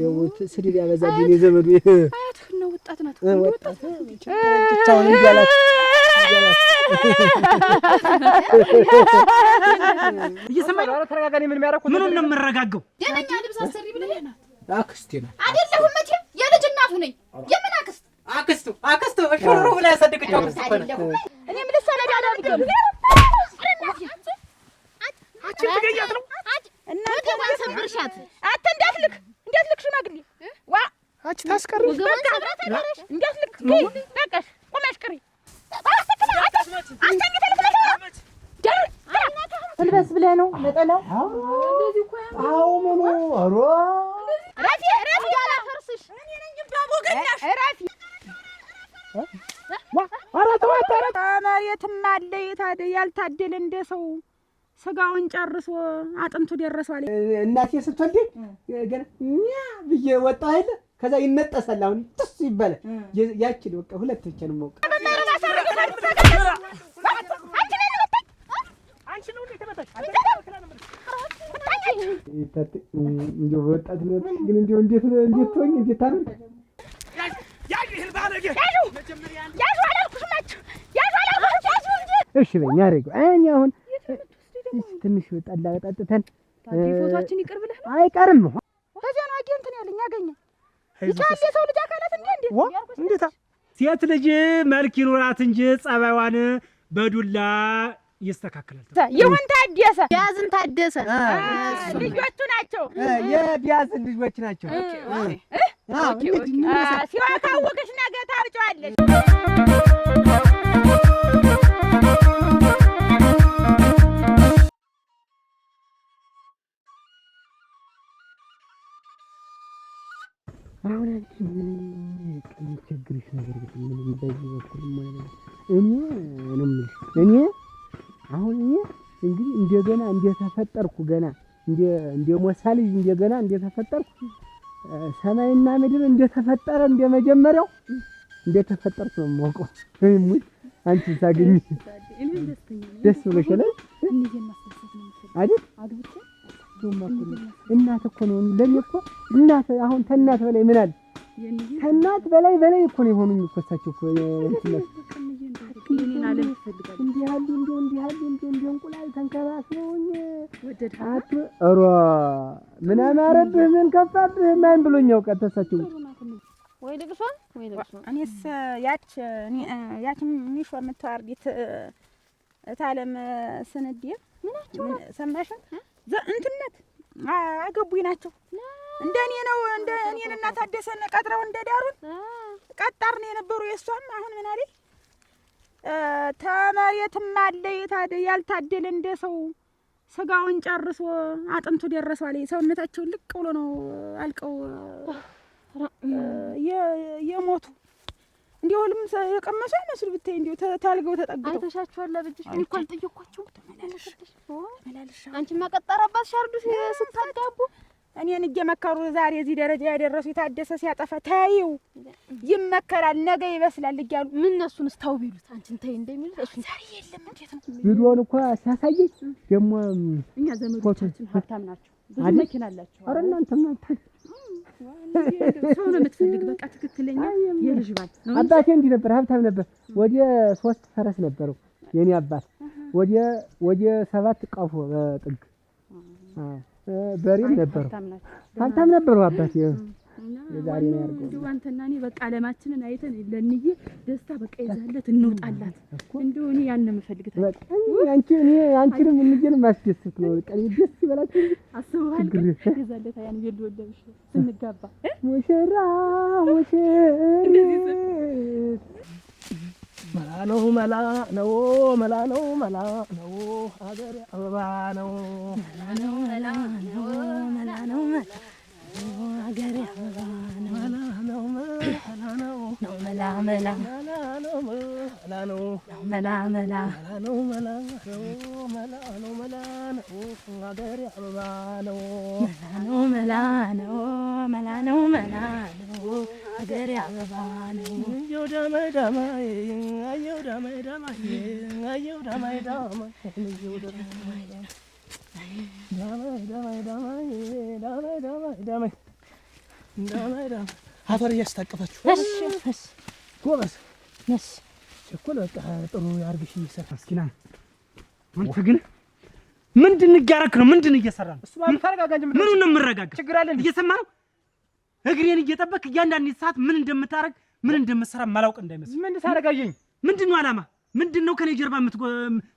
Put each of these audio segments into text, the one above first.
የውት ስድብ ያበዛልኝ የዘመዱ አያትህ ነው ወጣት ናት ወጣት ቻውን ይያላት እየሰማኝ ነው። ተረጋጋኝ። ምን የሚያረኩት ምን ነው የምረጋጋው? የነኛ ልብስ አሰሪ ብለህ ናት አክስቴ ነው አይደለሁም። መቼም የልጅ እናቱ ነኝ። የምን አክስቱ ሹሩሩ ብላ ያሳደገችው አክስቱ እኮ ነው። እኔ ምን ሰለዳዳ ቢገሉ አንቺ ትገያት ነው እናንተ ማሰብርሻት አተ እንዳትልክ ሽማግሌ ዋ አንቺ ታስቀር በቃ እንዳትልክ በቃሽ ቆማሽ ቅሪ ልበስ ብለህ ነው ነጠላው? አዎ ምኑ አሮ ራፊ ያላፈርስሽ እኔ ነኝ ባቦገኛሽ ራፊ መሬትም አለ ያልታደለ እንደ ሰው ስጋውን ጨርሶ አጥንቱ ደረሷል። እናቴ ስትወልድ ገና ብዬ ወጣሁ አይደል? ከዛ ይነጠሳል። አሁን ጥስ ይባላል። ያቺ በቃ ሁለት ብቻ ነው የማውቀው። እንደው በወጣትነት ግን እንደው እንዴት ሆኜ እንዴት ታደርግ እሺ በእኛ አደረገው እኔ አሁን ትንሽ ጠላ ጠጥተን ፎቶአችን ይቅር ብለህ ነው አይቀርም። ከዚያ ነው አገንተን ያለኝ ያገኘ ይቻል የሰው ልጅ አካላት እንዴት ሴት ልጅ መልክ ይኖራት እንጂ ጸባይዋን በዱላ ይስተካከላል። ይሁን ታደሰ ልጆቹ ናቸው። የቢያዝን ልጆች ናቸው። ሲዋካወቅሽ ነገ ታብጫዋለሽ። አሁን አንቺ ምን የሚቸግርሽ ነገር ግን ምን በዚህ በኩል ማለት እኔ ነው የምልሽ። እኔ አሁን እንግዲህ እንደገና እንደተፈጠርኩ ገና እንደ ሞሳልጅ እንደገና እንደተፈጠርኩ ሰማይና ምድር እንደተፈጠረ እንደመጀመሪያው እንደተፈጠርኩ ነው የማውቀው። አንቺ ሳገኝ ደስ ብሎሻል አይደል? እናት እኮ ነው ለኔ እኮ እናት አሁን ተናት በላይ ምን አለ? ተናት በላይ እኮ ነው የሆኑኝ እኮ እሳቸው እኮ እንዲህ ያሉ እንቁላል ተንከባክበውኝ ወደዳት ኧረ ምን አማረብህ ምን ከፋብህ ማን ብሎኝ ያውቃል? ተሳቸው ወይ ልቅሶ እኔስ ያች ሚሾ የምታወርዲት እታለም ስንዴ ምናቸው ሰማሽን? እንትነት አገቡኝ ናቸው። እንደኔ ነው እኔን እና ታደሰን ቀጥረው እንደዳሩን ቀጣር ነው የነበሩ። የሷም አሁን ምን አይደል ተመሬትም አለ ያልታደለ እንደ ሰው ስጋውን ጨርሶ አጥንቱ ደረሷል። ሰውነታቸው ልቅ ብሎ ነው አልቀው የሞቱ እንዲሁም የቀመሱ አይመስሉ ብታይ እንዲሁ ታልገው ተጠግተው አይተሻቸዋል። ለብጅሽ እኔ እኮ አልጠየኳቸውም። ተመላለሽ አንቺ ማቀጠራባት ሻርዱ ስታጋቡ እኔን እየመከሩ ዛሬ እዚህ ደረጃ ያደረሱ የታደሰ ሲያጠፋ ታይው ይመከራል ነገ ይበስላል እያሉ ምን እነሱንስ ታው ቢሉት አንቺን ተይ እንደሚሉት እሱ ዛሬ የለም። እንዴት ነው ቪዲዮን እኮ ሲያሳየኝ ደግሞ እኛ ዘመዶቻችን ሀብታም ናቸው፣ ብዙ መኪና አላቸው። ኧረ እናንተማ ሰው ነው የምትፈልግ። በቃ ትክክለኛ የልጅ ባል ነው። አባቴ እንዲህ ነበር፣ ሀብታም ነበር። ወደ 3 ፈረስ ነበረው የኔ አባት። ወደ 7 ቀፎ በጥግ በሬም ነበረው። ሀብታም ነበሩ አባቴ። የዛሬ ነው ያርገው እንደው አንተና እኔ በቃ አለማችንን አይተን ለንዬ ደስታ በቃ ይዛለት እንውጣላት። እንደው እኔ ያን የምፈልግ በቃ አንቺንም እንጀን ማስደስት ነው። በቃ ደስ ይበላችሁ። አስበሃል ይዛለት ያን ይልወደብሽ ስንጋባ ሙሽራ መላ ነው ሀገር አበባ ነው መላ ነው ሀገር አበባ ነው እንዳማይዳ አፈር እያስታቀፋችሁ እሺ ጎበዝ ነስ ቸኮል በቃ ጥሩ ያርግሽ ይሰራ እስኪና አንተ ግን ምንድን እያረክ ነው? ምንድን እየሰራ ነው? እሱ ማለት ታረጋጋ እንጂ ምኑን ነው የምረጋጋ? ችግር አለ እንዴ? እየሰማ ነው? እግሬን እየጠበቅ እያንዳንድ ሰዓት ምን እንደምታረግ ምን እንደምሰራ ማላውቅ እንዳይመስል። ምን ታረጋየኝ? ምንድነው አላማ? ምንድነው ከኔ ጀርባ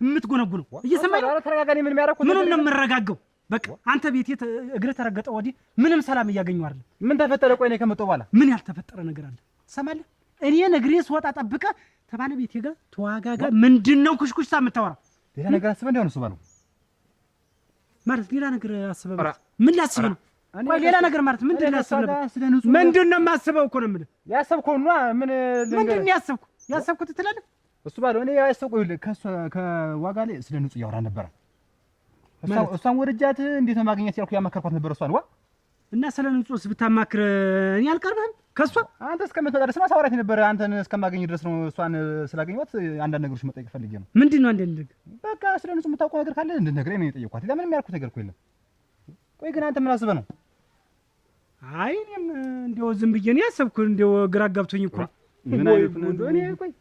የምትጎነጉነው? እየሰማኝ ነው? ተረጋጋኝ። ምን የሚያረኩት? ምኑን ነው የምረጋጋው? በቃ አንተ ቤቴ እግሬ ተረገጠ ወዲህ ምንም ሰላም እያገኘሁ አይደለም። ምን ተፈጠረ? ቆይ ነው ከመጣሁ በኋላ ምን ያልተፈጠረ ነገር አለ? ትሰማለህ? እኔ እግሬ ስወጣ ጠብቀህ ከባለቤቴ ጋር ተዋጋጋ። ምንድነው ኩሽኩሽታ የምታወራው? ሌላ ነገር አስበህ እንደሆነ እሱ ባለው ማለት ሌላ ነገር አስበህ ምን ላስብ ነው? ቆይ ሌላ ነገር ማለት ምንድን ነው ያሰብነው? ምንድን ነው የማስበው እኮ ነው የምልህ። ያሰብከው ነው ምን ምንድን ነው ያሰብኩት ትላለህ? እሱ ባለው እኔ ያሰብከው ከእሷ ከዋጋ ላይ ስለ ንጹህ እያወራን ነበረ። እሷን ወደጃት እንዴት ነው ማግኘት ያልኩ ያማከርኳት ነበር እሷን እና ስለ ንጹህስ ብታማክር እኔ አልቀርብህም ከእሷ አንተ እስከምትመጣ ድረስ ነው ሳወራት ነበር። አንተን እስከማገኝ ድረስ ነው እሷን ስላገኘኋት አንዳንድ ነገሮች መጠየቅ ፈልጌ ነው። ምንድን ነው አንዳንድ ነገር? በቃ ስለ ንጹህ የምታውቀው ነገር ካለ እንድትነግረኝ ነው የጠየኳት። ለምንም ያልኩት ነገር እኮ የለም። ቆይ ግን አንተ ምን አስበህ ነው? አይ እኔም እንደው ዝም ብዬ ነው ያሰብኩ። እንደው ግራ አጋብቶኝ እኮ ምን አይነት ነው እንደው እኔ ቆይ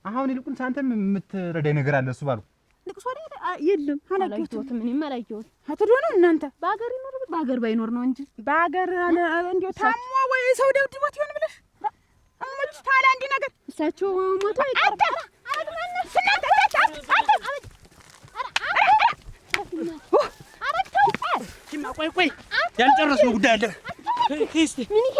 አሁን ይልቁንስ አንተም የምትረዳኝ ነገር አለ እሱ ባለው ልቅሶ ላይ የለም አላየሁትም። እኔም አላየሁትም። አትዶ ነው እናንተ በአገር ይኖር በአገር ባይኖር ነው እንጂ በአገር እንደው ታሞ ወይ ሰው ደብድቦት ይሆን ብለሽ እሞች ታላ እንዲ ነገር እሳቸው ሞቶ አይቀርም። ቆይ ያልጨረስነው ጉዳይ አለ። እስቲ ምን ይሄ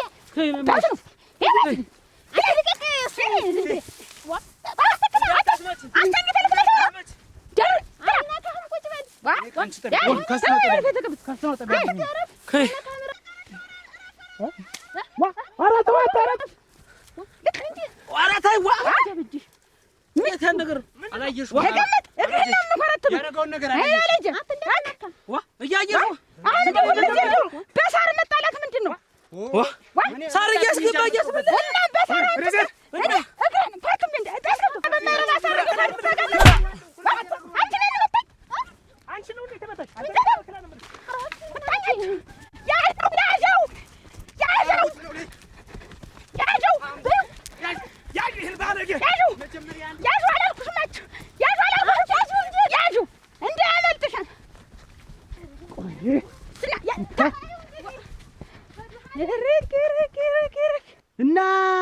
እና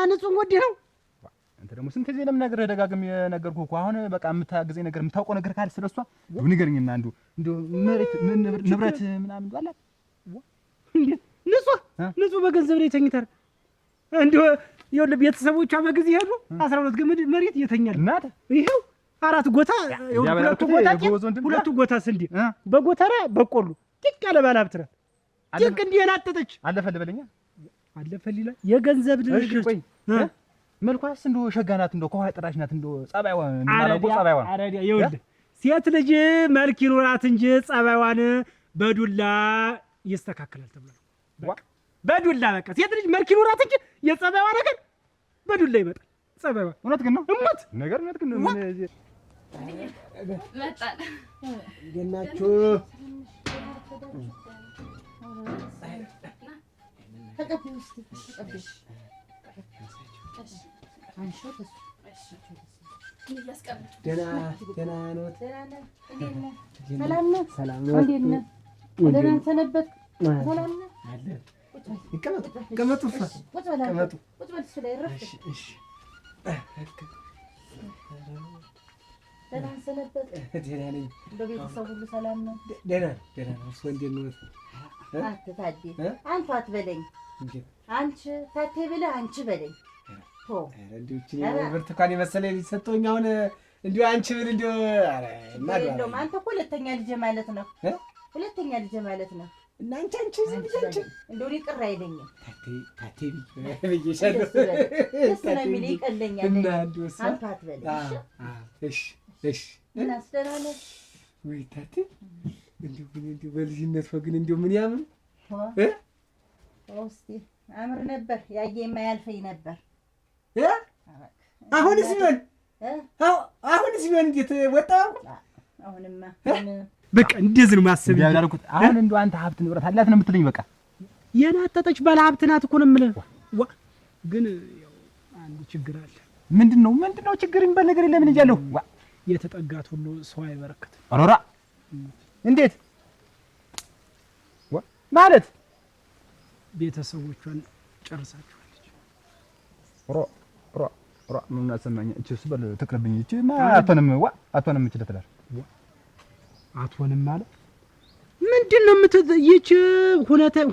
ንጹህ ወዲህ ነው። አንተ ደግሞ ስንት ጊዜ ለምን ነገር ደጋግም የነገርኩህ እኮ አሁን በቃ የምታግዘኝ ነገር የምታውቀው ነገር ካለ ስለሷ ንገረኝና እንደው መሬት ንብረት ምናምን ባላት ንጹህ በገንዘብ ላይ ተኝታል። እንደው ይኸውልህ ቤተሰቦቿ በጊዜ ሄዱ 12 ግምድ መሬት እየተኛል። እናት ይሄው 4 ጎታ ሁለቱ ጎታ ስንዴ በጎተራ በቆሎ ጥቅ ያለ ባለሀብት ናት። ጥቅ እንዲህ ናጠጠች። አለፈል በለኛ አለፈል ይላል የገንዘብ ልጅ። ቆይ መልኳስ እንደው ሸጋ ናት፣ እንደው ከውሃ ጥራሽ ናት። እንደው ጸባይዋን እንደማላውቀው ጸባይዋን አረዲያ ይኸውልህ ሴት ልጅ መልክ ይኖራት እንጂ ጸባይዋን በዱላ ይስተካከላል ተብሏል። በዱላ በቃ ሴት ልጅ መልክ ይኖራት እንጂ የጸባይዋ ነገር በዱላ ይመጣል። ጸባይዋ እውነት ግን ነው እሙት ነገር እውነት ግን ነው። ምን መጣን እንደናችሁ አንቺ ታቴ ብለህ አንቺ በለኝ። ብርቱካን የመሰለ ልጅ ሰጠሁኝ። አሁን እንዲሁ አንቺ ብል እንዲሁ እንደውም አንተ እኮ ሁለተኛ ልጄ ማለት ነው። ሁለተኛ ልጄ ማለት ነው። እና አንቺ ዝም ብዬሽ አንቺ እንደው ቅር አይለኝም። ታቴ ብዬሻለሁ። ደስ ነው የሚለኝ ይቀለኛል። እና እንደው አንተ አትበለኝ። እሺ እና አስደናለሽ ወይ ታቴ እንዲሁ በልጅነት ግን እንዲሁ ምን ያምን እስኪ አምር ነበር ያየ የማያልፈኝ ነበር። አሁንስ ቢሆን እንዴት ወጣው? አሁንማ በቃ እንደዚህ ነው ማሰብ ያላልኩት። አሁን እንደው አንተ ሀብት ንብረት አላት ነው የምትለኝ? በቃ የናጠጠች ባለሀብት ናት እኮ ነው የምልህ። ግን ያው አንድ ችግር አለ። ምንድነው ችግር የሚባል ነገር የለም እያለሁ የተጠጋት ሁሉ ሰው አይበረከትም። አሮራ እንዴት ማለት ቤተሰቦቿን ጨርሳችኋለች። ምን አሰማኝ እቺስ በል ትቅርብኝ። እቺ አትሆንም እቺ ለትዳር አትሆንም ማለት ምንድነው? ይቺ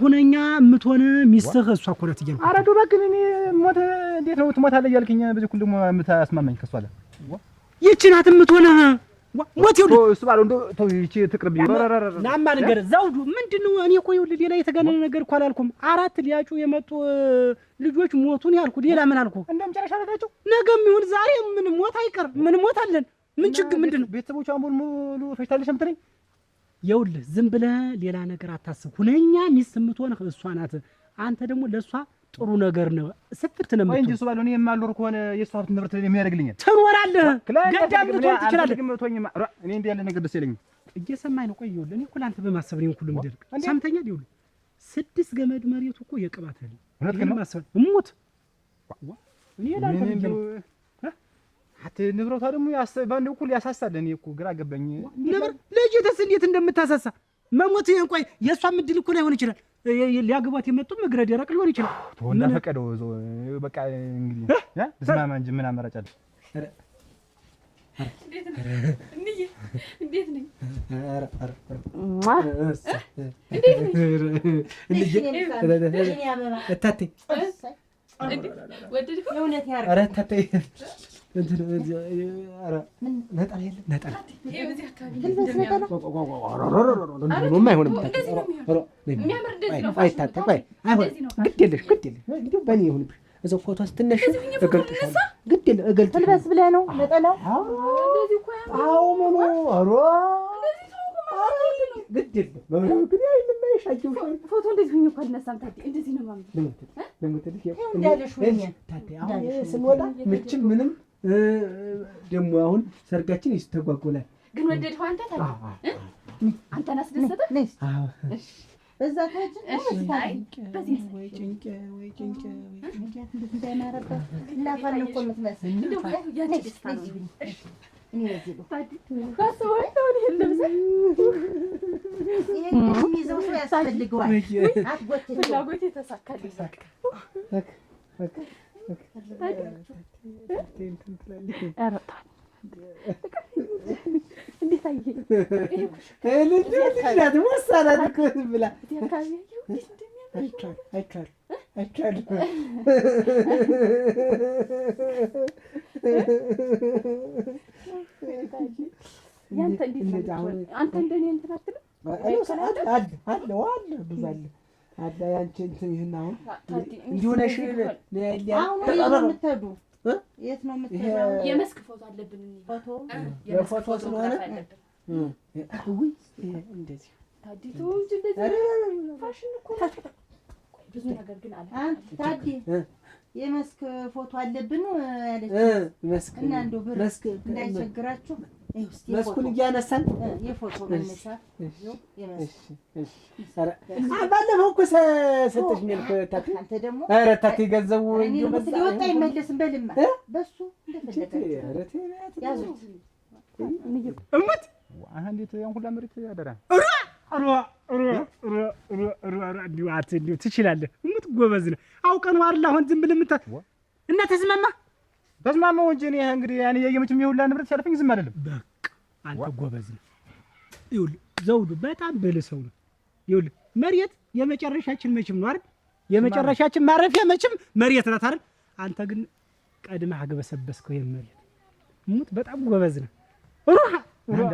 ሁነኛ የምትሆን ሚስትህ እሷ እኮ ናት እያልኩ። ኧረ ዱባ ግን እኔ ሞት እንዴት ነው ትሞታለህ እያልክኝ በዚህ ሁሉ ደግሞ የምታስማማኝ ከሷ አለ ይቺ ናት የምትሆንህ። ሞት ይኸውልህ እሱ ባለው እንደው ተው ይቺ ትቅርብኝ። ናማ ነገር ዘውዱ ምንድነው? እኔ እኮ ይኸውልህ ሌላ የተገነነ ነገር እኮ አላልኩም። 4 ሊያጩ የመጡ ልጆች ሞቱን ያልኩ ሌላ ምን አልኩ? እንደውም ጨረሻ አላቸው ነገም ይሁን ዛሬ ምን ሞት አይቀር ምን ሞት አለን። ምን ችግር ምንድነው? ቤተሰቦቿ ሙሉ ፈሽታለሽ የምትለኝ ይኸውልህ ዝም ብለህ ሌላ ነገር አታስብ። ሁነኛ ሚስት የምትሆንህ እሷ ናት። አንተ ደግሞ ለእሷ ጥሩ ነገር ነው ስፍርት ነው እንጂ እሱ ባለው እኔ የማልኖር ከሆነ የእሷ ሀብት ንብረት የሚያደርግልኛል ትኖራለህ። ገዳም ልትሆን ትችላለህ። እኔ እንዲህ ያለ ነገር ደስ ይለኛል። እየሰማኝ ነው። ቆይ ይኸውልህ እኔ እኮ ለአንተ በማሰብ ነው ሁሉ ምድር ሰምተኛል። ይኸውልህ 6 ገመድ መሬቱ እኮ የቅባት አይደል? እውነት ግን ማሰብ እሙት እኔ ለአንተ ንብረቷ ደግሞ በአንድ በኩል ያሳሳል። እኔ እኮ ግራ ገባኝ። ልጅትስ እንዴት እንደምታሳሳ መሞት ቆይ የእሷም እድል እኮ ላይሆን ይችላል። ሊያገቧት የመጡም እግረ ደረቅ ሊሆን ይችላል። ተወንዳ ፈቀደው በቃ እንግዲህ ስማማ እንጂ ምን አማራጭ አለ? እንዴት ነኝ? እዛው ፎቶ ስትነሽ ትልበስ ብለህ ነው ነጠላው? አዎ ምን አሮ ግድ የለም ግን አይልም። ፎቶ እንደዚህ ሆኜ እኮ አልነሳም። ታዲያ እንደዚህ ነው ማለት ስንወጣ ምችም ምንም ደግሞ አሁን ሰርጋችን ይስተጓጎላል። ግን ወደድኸው አንተ ታዲያ አንተን አስደሰተ? አዎ እሺ በዛ ታጅ ወይ ጭንቄ እንደማረበት እናፋን እኮ የምትመስል እንደው ያቺ ደስታ ነው። እኔ እዚህ ነው ካስወይ ነው ለምሳ ይሄ የሚይዘው ሰው ያስፈልገዋል። አትጎትተው ፍላጎት የተሳካልኝ እንዴት አየህ? አንተ እንደኔ እንትን አትልም? አለ ያንቺ እንትን ይሄን አሁን እንዲሁ ነሽ የምትሄዱ የት ነው የምትሄዱ? የመስክ ፎቶ አለብን። የፎቶ ስለሆነ እንደዚህ ታዲቱ እንጂ እንደዚህ ፋሽን እኮ ብዙ ነገር ግን አለ። አንተ ታዲ የመስክ ፎቶ አለብን ያለች መስክ እና እንደው ብር እንዳይቸግራችሁ መስኩን እያነሳን የፎቶ መነሳ ባለፈው እኮ ሰጠሽኝ እኮ ታቲ። አንተ ደግሞ ኧረ ታቲ ገንዘቡ ሊወጣ አይመለስም። በልማ በሱ እንደፈለጋችሁ ያዙት። እሙት እንዴት ያን ሁላ መሬት ያደራ እንዲሁ ትችላለህ። እሙት ጎበዝ ነህ። አውቀን ዋርላ አሁን ዝም ብለህ እና ተስማማው እንጂ እኔ እንግዲህ ያኔ የየመችም የሁላ ንብረት ሲያልፈኝ ዝም አይደለም። በቃ አንተ ጎበዝ ነህ። ይኸውልህ ዘውዱ በጣም ብልህ ሰው ነው። ይኸውልህ መሬት የመጨረሻችን መቼም ነው አይደል? የመጨረሻችን ማረፊያ መቼም መሬት ናት አይደል? አንተ ግን ቀድመህ አግበሰበስከው የመሬት እሙት በጣም ጎበዝ ነህ።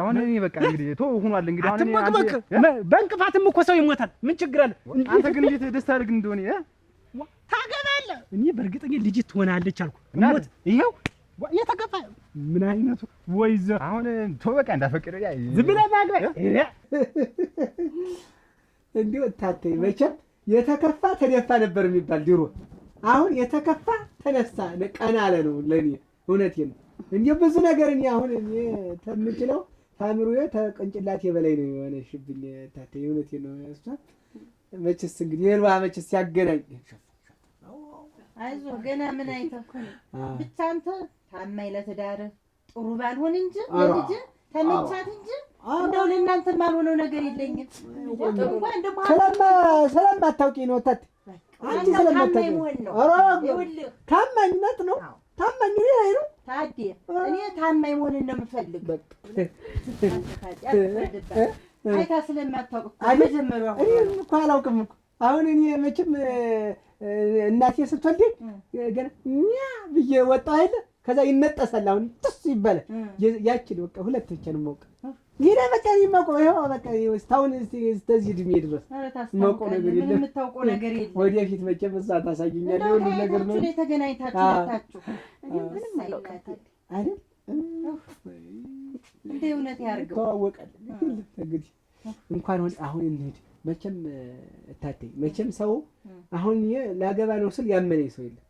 አሁን እኔ በቃ እንግዲህ ቶ ሆኗል። እንግዲህ አሁን እኔ በእንቅፋትም እኮ ሰው ይሞታል። ምን ችግር አለ? አንተ ግን እንዴት ደስ አድርግ እንደሆነ ታገባለህ። እኔ በእርግጠኛ ልጅ ትሆናለች አልኩ። እሞት ይሄው የተገፋ ምን አይነቱ ወይዘ አሁን ቶ በቃ እንዳፈቀደው ያ ዝም ብለህ ማግባ እንዴ ታተይ መቼም የተከፋ ተደፋ ነበር የሚባል ድሮ። አሁን የተከፋ ተነሳ ቀና አለ ነው ለኔ። እውነቴን ነው። እንዴ ብዙ ነገር እኔ አሁን እኔ ተምችለው ታምሩዬ ተቅንጭላቴ በላይ ነው የሆነሽብኝ ታተይ። እውነቴን ነው። እሷ መችስ እንግዲህ የልዋ መችስ ያገናኝ። አይዞህ ገና ምን አይተህ እኮ ነው። ብቻ አንተ ታማኝ ለትዳርህ ጥሩ ባልሆን እንጂ ለልጅ ተመቻት እንጂ እንደው ለእናንተ ማልሆነው ነገር የለኝም። ስለማታውቂ ነው ታት አንቺ ስለማታውቂ ነው። ይኸውልህ ታማኝነት ነው። ታማኝ ላይ ነው ታዲያ እኔ ታማኝ መሆንን ነው የምፈልግ። አይታ ስለማታውቅ መጀመሪያ እኔ እኮ አላውቅም እኮ አሁን እኔ መቼም እናቴ ስትወልደኝ ገና ኛ ብዬ ወጣሁ አይደል? ከዛ ይነጠሳል። አሁን ጥስ ይባላል። ያቺን በቃ ሁለት ብቻ ነው የማውቀው። ይሄ በቃ የማውቀው ይኸው በቃ እስካሁን እስከዚህ ዕድሜ ድረስ የማውቀው ነገር የለም። የምታውቀው ነገር የለም። ወደፊት መቼም እሷ ታሳየኛለች ሁሉ ነገር ነው። ተገናኝታችሁ መጣችሁ ምንም አላውቃትም አይደል? እንደ እውነት ያርገው ተዋወቃለን። እንግዲህ እንኳን አሁን እንሂድ። መቼም እታተኝ መቼም ሰው አሁን ላገባ ነው ስል ያመነኝ ሰው የለም።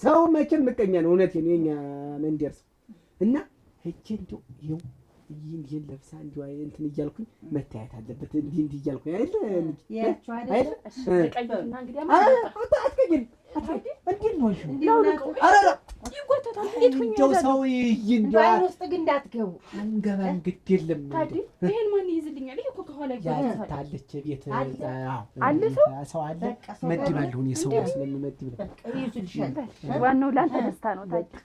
ሰው መቼም ምቀኛ ነው። እውነቴን የኛ መንደር ሰው እና ሄጄ እንደው ይኸው ይሄን ለብሳ እንደው እንትን እያልኩኝ መታየት አለበት እንዲህ እያልኩኝ አይደል ያያችሁ አይደል? ቀይና እንግዲህ አትቀይም እንዴት ነው እሺ? አረ ይጎተታል። እንደው ሰው እንደው አይን ውስጥ ግን እንዳትገቡ አንገባም። ግድ የለም ታዲያ ይሄን ማን ይይዝልኛል? ይሄ እኮ ከኋላ ያታለች ቤት አለ ሰው አለ መድባለሁ እኔ ሰው ስለምመድብ ነው። ይይዙልሻል። ዋናው ላንተ ደስታ ነው። ታዲያ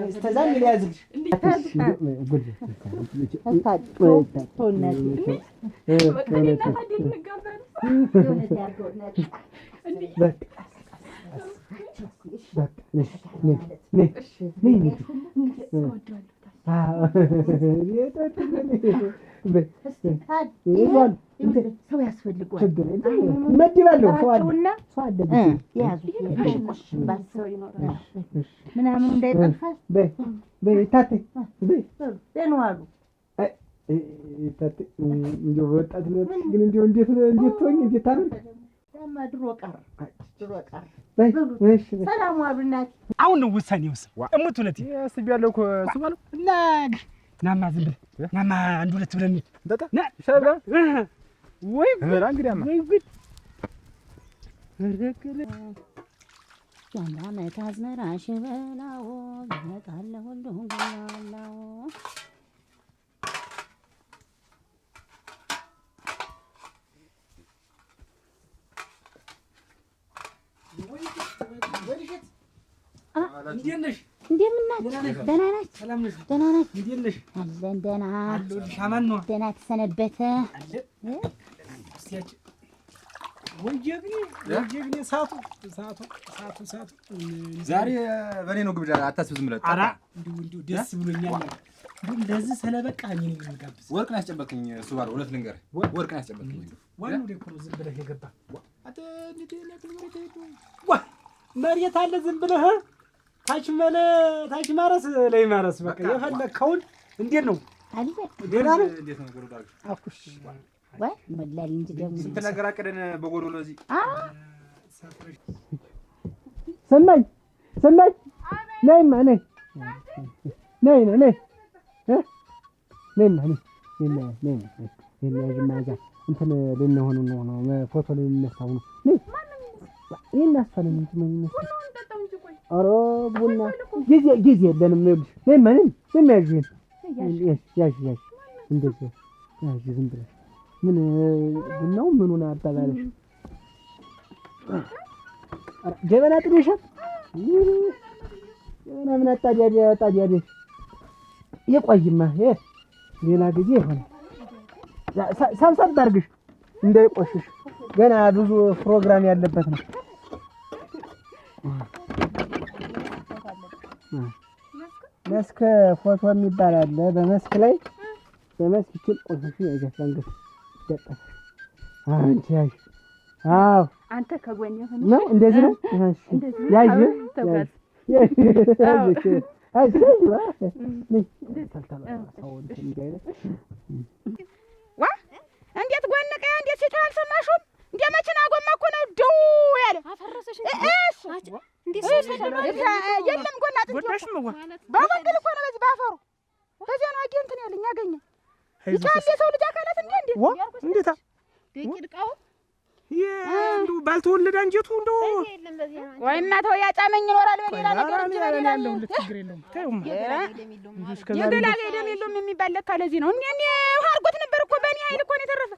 እስከዛ ምን ያዝልሽ? ሰው ያስፈልገዋል። መድባለሁ ሰው አለ ምናምን እንዳይጠፋል። ታቴ ደህና ዋሉ። እንደው በወጣትነት ግን እንደው እንዴት ሆኜ እንዴት ታረም ድሮ ቀረ። ሰላም ዋሉናት። አሁን ነው ውሳኔ ወሰን እሙት ሁለት ያስብያለሁ እኮ እሱ ማለት እና ናማ ዝም ብለህ ናማ አንድ ሁለት ብለን በቃ ሻባ ወይ በላ እንግዲያማ ወይ ጉድ ያንዳ መታዝመራሽ በላው ይመጣል ሁሉም ገላው እንዴት ነሽ? እንደምን ናችሁ? ደህና ናችሁ? ሰላም ነሽ? ደህና ናችሁ? እንዴት ነሽ? አለን ደህና። ሻማን ነው ደህና ተሰነበተ። ወንጀግኔ ሳቱ ዛሬ በኔ ነው ግብዣ። አታስብ ዝም ብለህ ኧረ እንዲሁ ደስ ብሎኛል። እንዲሁ ለዚህ ስለበቃ እኔ ነኝ የምጋብዝ። ወርቅ ነው ያስጨበቅኝ። እሱ ባለው እውነት ልንገርህ ወርቅ ነው ያስጨበቅኝ። ዋናው ደግሞ ነው ዝም ብለህ የገባ መሬት አለ ዝም ብለህ ታች ማረስ ላይ ማረስ በቃ የፈለከውን እንዴት ነው አለ ደህና ነው። እንዴት ነው ጎሮ ዳርሽ አኩሽ ወይ መላል እንጂ ደግሞ ስንት ነገር አቀደን በጎዶሎ እዚህ ሰማኝ ነይማ ነይ እንትን ልንሆን ነው ፎቶ ልንነሳው ነው። ይናስተን ምን ኧረ ቡና ጊዜ የለንም። ነይማ ያዥ እንደዚህ ያዥ ዝም ብለሽ ምን ቡናው ምኑን አባባለሽ? ጀበና ጥሬሻል ጀበና ምን አጣዲያዴ ይቆይማ ሌላ ጊዜ ይሆናል። ሰብሰብ አድርግሽ እንዳይቆሽሽ ገና ብዙ ፕሮግራም ያለበት ነው። መስክ ፎቶ የሚባል አለ። በመስክ ላይ ይችል ቆሽሽ ያገፈንገስ ደጠፈ አንቺ ያዥ። አዎ አንተ ከጎን ይሁን ነው እንደዚህ ነው። እሺ ያዥ ተጋዝ እንዴት ጎንቀ እንዴት ሲታል አልሰማሽም? እንደ መኪና ጎማ እኮ ነው ዱ ያለ አፈረሰሽ የለም ጎና አጥንት በመንገድ እኮ ነው በዚህ ባፈሩ በዚያ ነው አገንትን ያለኝ ያገኘ ይታል የሰው ልጅ አካላት እንዴ እንዴታ ደቂቃው እንደው ባልተወለደ አንጀቱ እንደው ወይማ ተው ያጫመኝ ይኖራል በሌላ ነገር እንጂ በሌላ ያለው ችግር የለውም። ተይውማ የገላጋይ ደም የለውም የሚባል ለካ ለዚህ ነው። እኔ ውሃ አድርጎት ነበር እኮ በእኔ ኃይል እኮ ነው የተረፈ።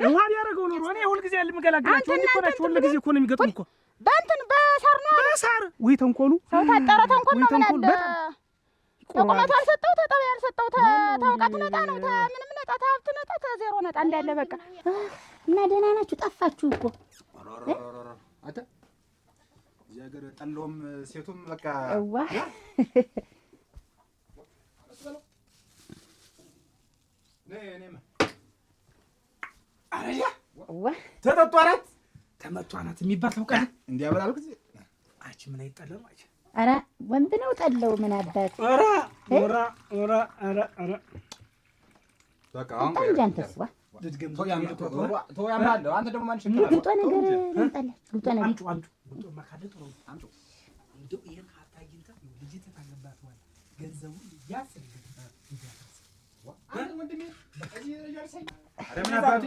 ውሃ ቢያደርገው ኖሮ እኔ ሁልጊዜ የምገላግላቸው እኮ ናቸው። ሁልጊዜ እኮ ነው የሚገጥሙ እኮ በእንትን በሳር ነው በሳር ወይ ተንኮሉ ሰው ታጠረ ተንኮል ነው ምን አለ ተቆማት አልሰጠው ተጠባ ያልሰጠው ታውቃት ነጣ ነው ምንም ነጣ ታብት ነጣ ተዜሮ ነጣ እንዳለ በቃ እና ደህና ናችሁ? ጠፋችሁ እኮ አታ እዚህ ሀገር ጠለውም ሴቱም በቃ እዋ ነኔማ አረያ እዋ ተጠጡ አራት ተመቱ አናት የሚባል ታውቃለህ? እንዲያበላል ጊዜ አንቺ ምን አይጠለም አንቺ ኧረ ወንድ ነው ጠለው ምን አባት ኧረ በቃ አሁን አንተስ ዋ ተው ያምራል። አንተ ደግሞ ማን ሸከረ ግጦ ነገር እንጣላችሁ ግጦ ነገር አምጡ ግጦ ማካለ ጥሩ አምጡ እንደው ይሄን ሀብታ አግኝታ ልጅ ተታገባት ማለት ገንዘቡ ያስልኝ አንተ ወንድሜ አረ ምን አባቱ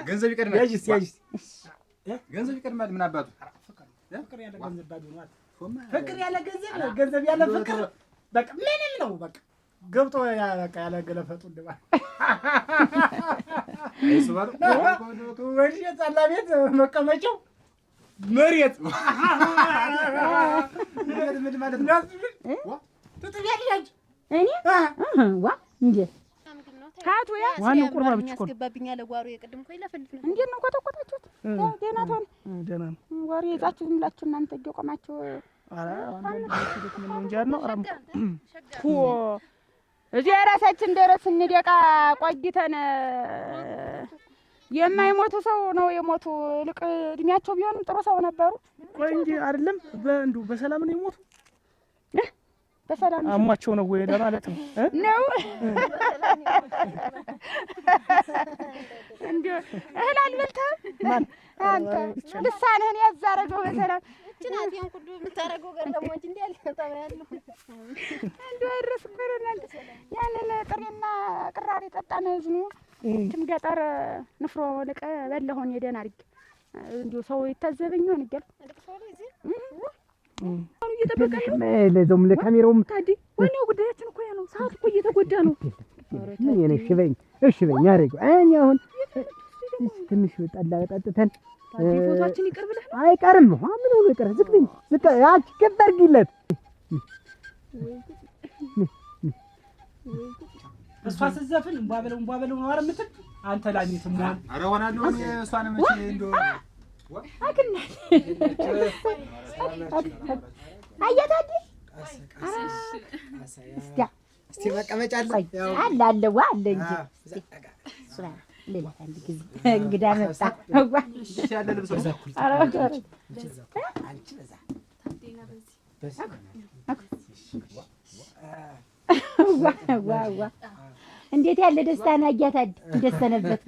ገንዘብ ይቀድማል። ያጂስ ገንዘብ ይቀድማል። ምን አባቱ ፍቅር ያለ ገንዘብ ባዶ ነው። ፍቅር ያለ ገንዘብ ነው። ገንዘብ ያለ ፍቅር በቃ ምንም ነው። በቃ ገብቶ በቃ ያለ ገለፈጡ እንደባ እሱ ባዶ ወይስ የጻላ ቤት መቀመጫው መሬት ምን ማለት ነው? ትጥያለሽ እኔ ዋ እንዴ ታቱ ያ ዋናው ቁርባ ብቻ እኮ ያስገባብኛ ለጓሩ የቅድም እኮ ይለፈልፍ ነው። እንዴት ነው ቆጠቆጣችሁት? ደህና ተሆነ ደህና ነው። ወሬ ይዛችሁ ዝም ብላችሁ እናንተ እየቆማችሁ ኧረ አንተ ልጅ ምን እንጃ ነው አራም ሆ እዚህ ራሳችን ደረስ እንደቃ ቆይተን የማይሞቱ ሰው ነው የሞቱ። ልቅ እድሜያቸው ቢሆንም ጥሩ ሰው ነበሩ። ቆይ እንጂ አይደለም በእንዱ በሰላም ነው የሞቱ። በሰላም አሟቸው ነው ወይ ለማለት ነው ነው እንዴ እህል አልበልተህም? ማን አንተ ልሳንህን ያዝ አደረገው በሰላም ጭናት ያን ሁሉ የምታረገው ገረሞች እንዴ ያለ ተባያለሁ እንዴ አይረስ እኮ ነው እናንተ ያንን ጥሬና ቅራሪ ጠጣን ህዝኑ እንትን ገጠር ንፍሮ ልቀ በለሆን የደና አድርግ እንዴ ሰው ይታዘበኝ ሆነ ይገል አሁን እየተበቀለ ለዘውም ለካሜራውም ታዲ ወኔው ጉዳያችን እኮ ያ ነው። ሰዓት እኮ እየተጎዳ ነው። ምን የኔ እሺ በኝ አረጋው እኔ አሁን ትንሽ ጠላ ጠጥተን ታዲ ፎቶአችን ይቅር ብለህ ነው አይቀርም። ምን ሆኖ ይቀር? ዝቅብኝ ዝቅ ያቺ ከበርጊለት እሷ ስትዘፍን እንቧበለው ነው አይደል የምትል አንተ ላሚት ሟን አረ ሆናለሁ እኔ እሷን መቼ እንደው አግና አያታዲ እስቲ መቀመጫ አለ አለ ዋ አለ እንጂ ስራ ሌላ አንድ ጊዜ እንግዳ መጣ ዋ ያለ ልብስ ነው። አንቺ በዛ ዋ እንዴት ያለ ደስታ ነው አያታዲ። እንዴት ሰነበት?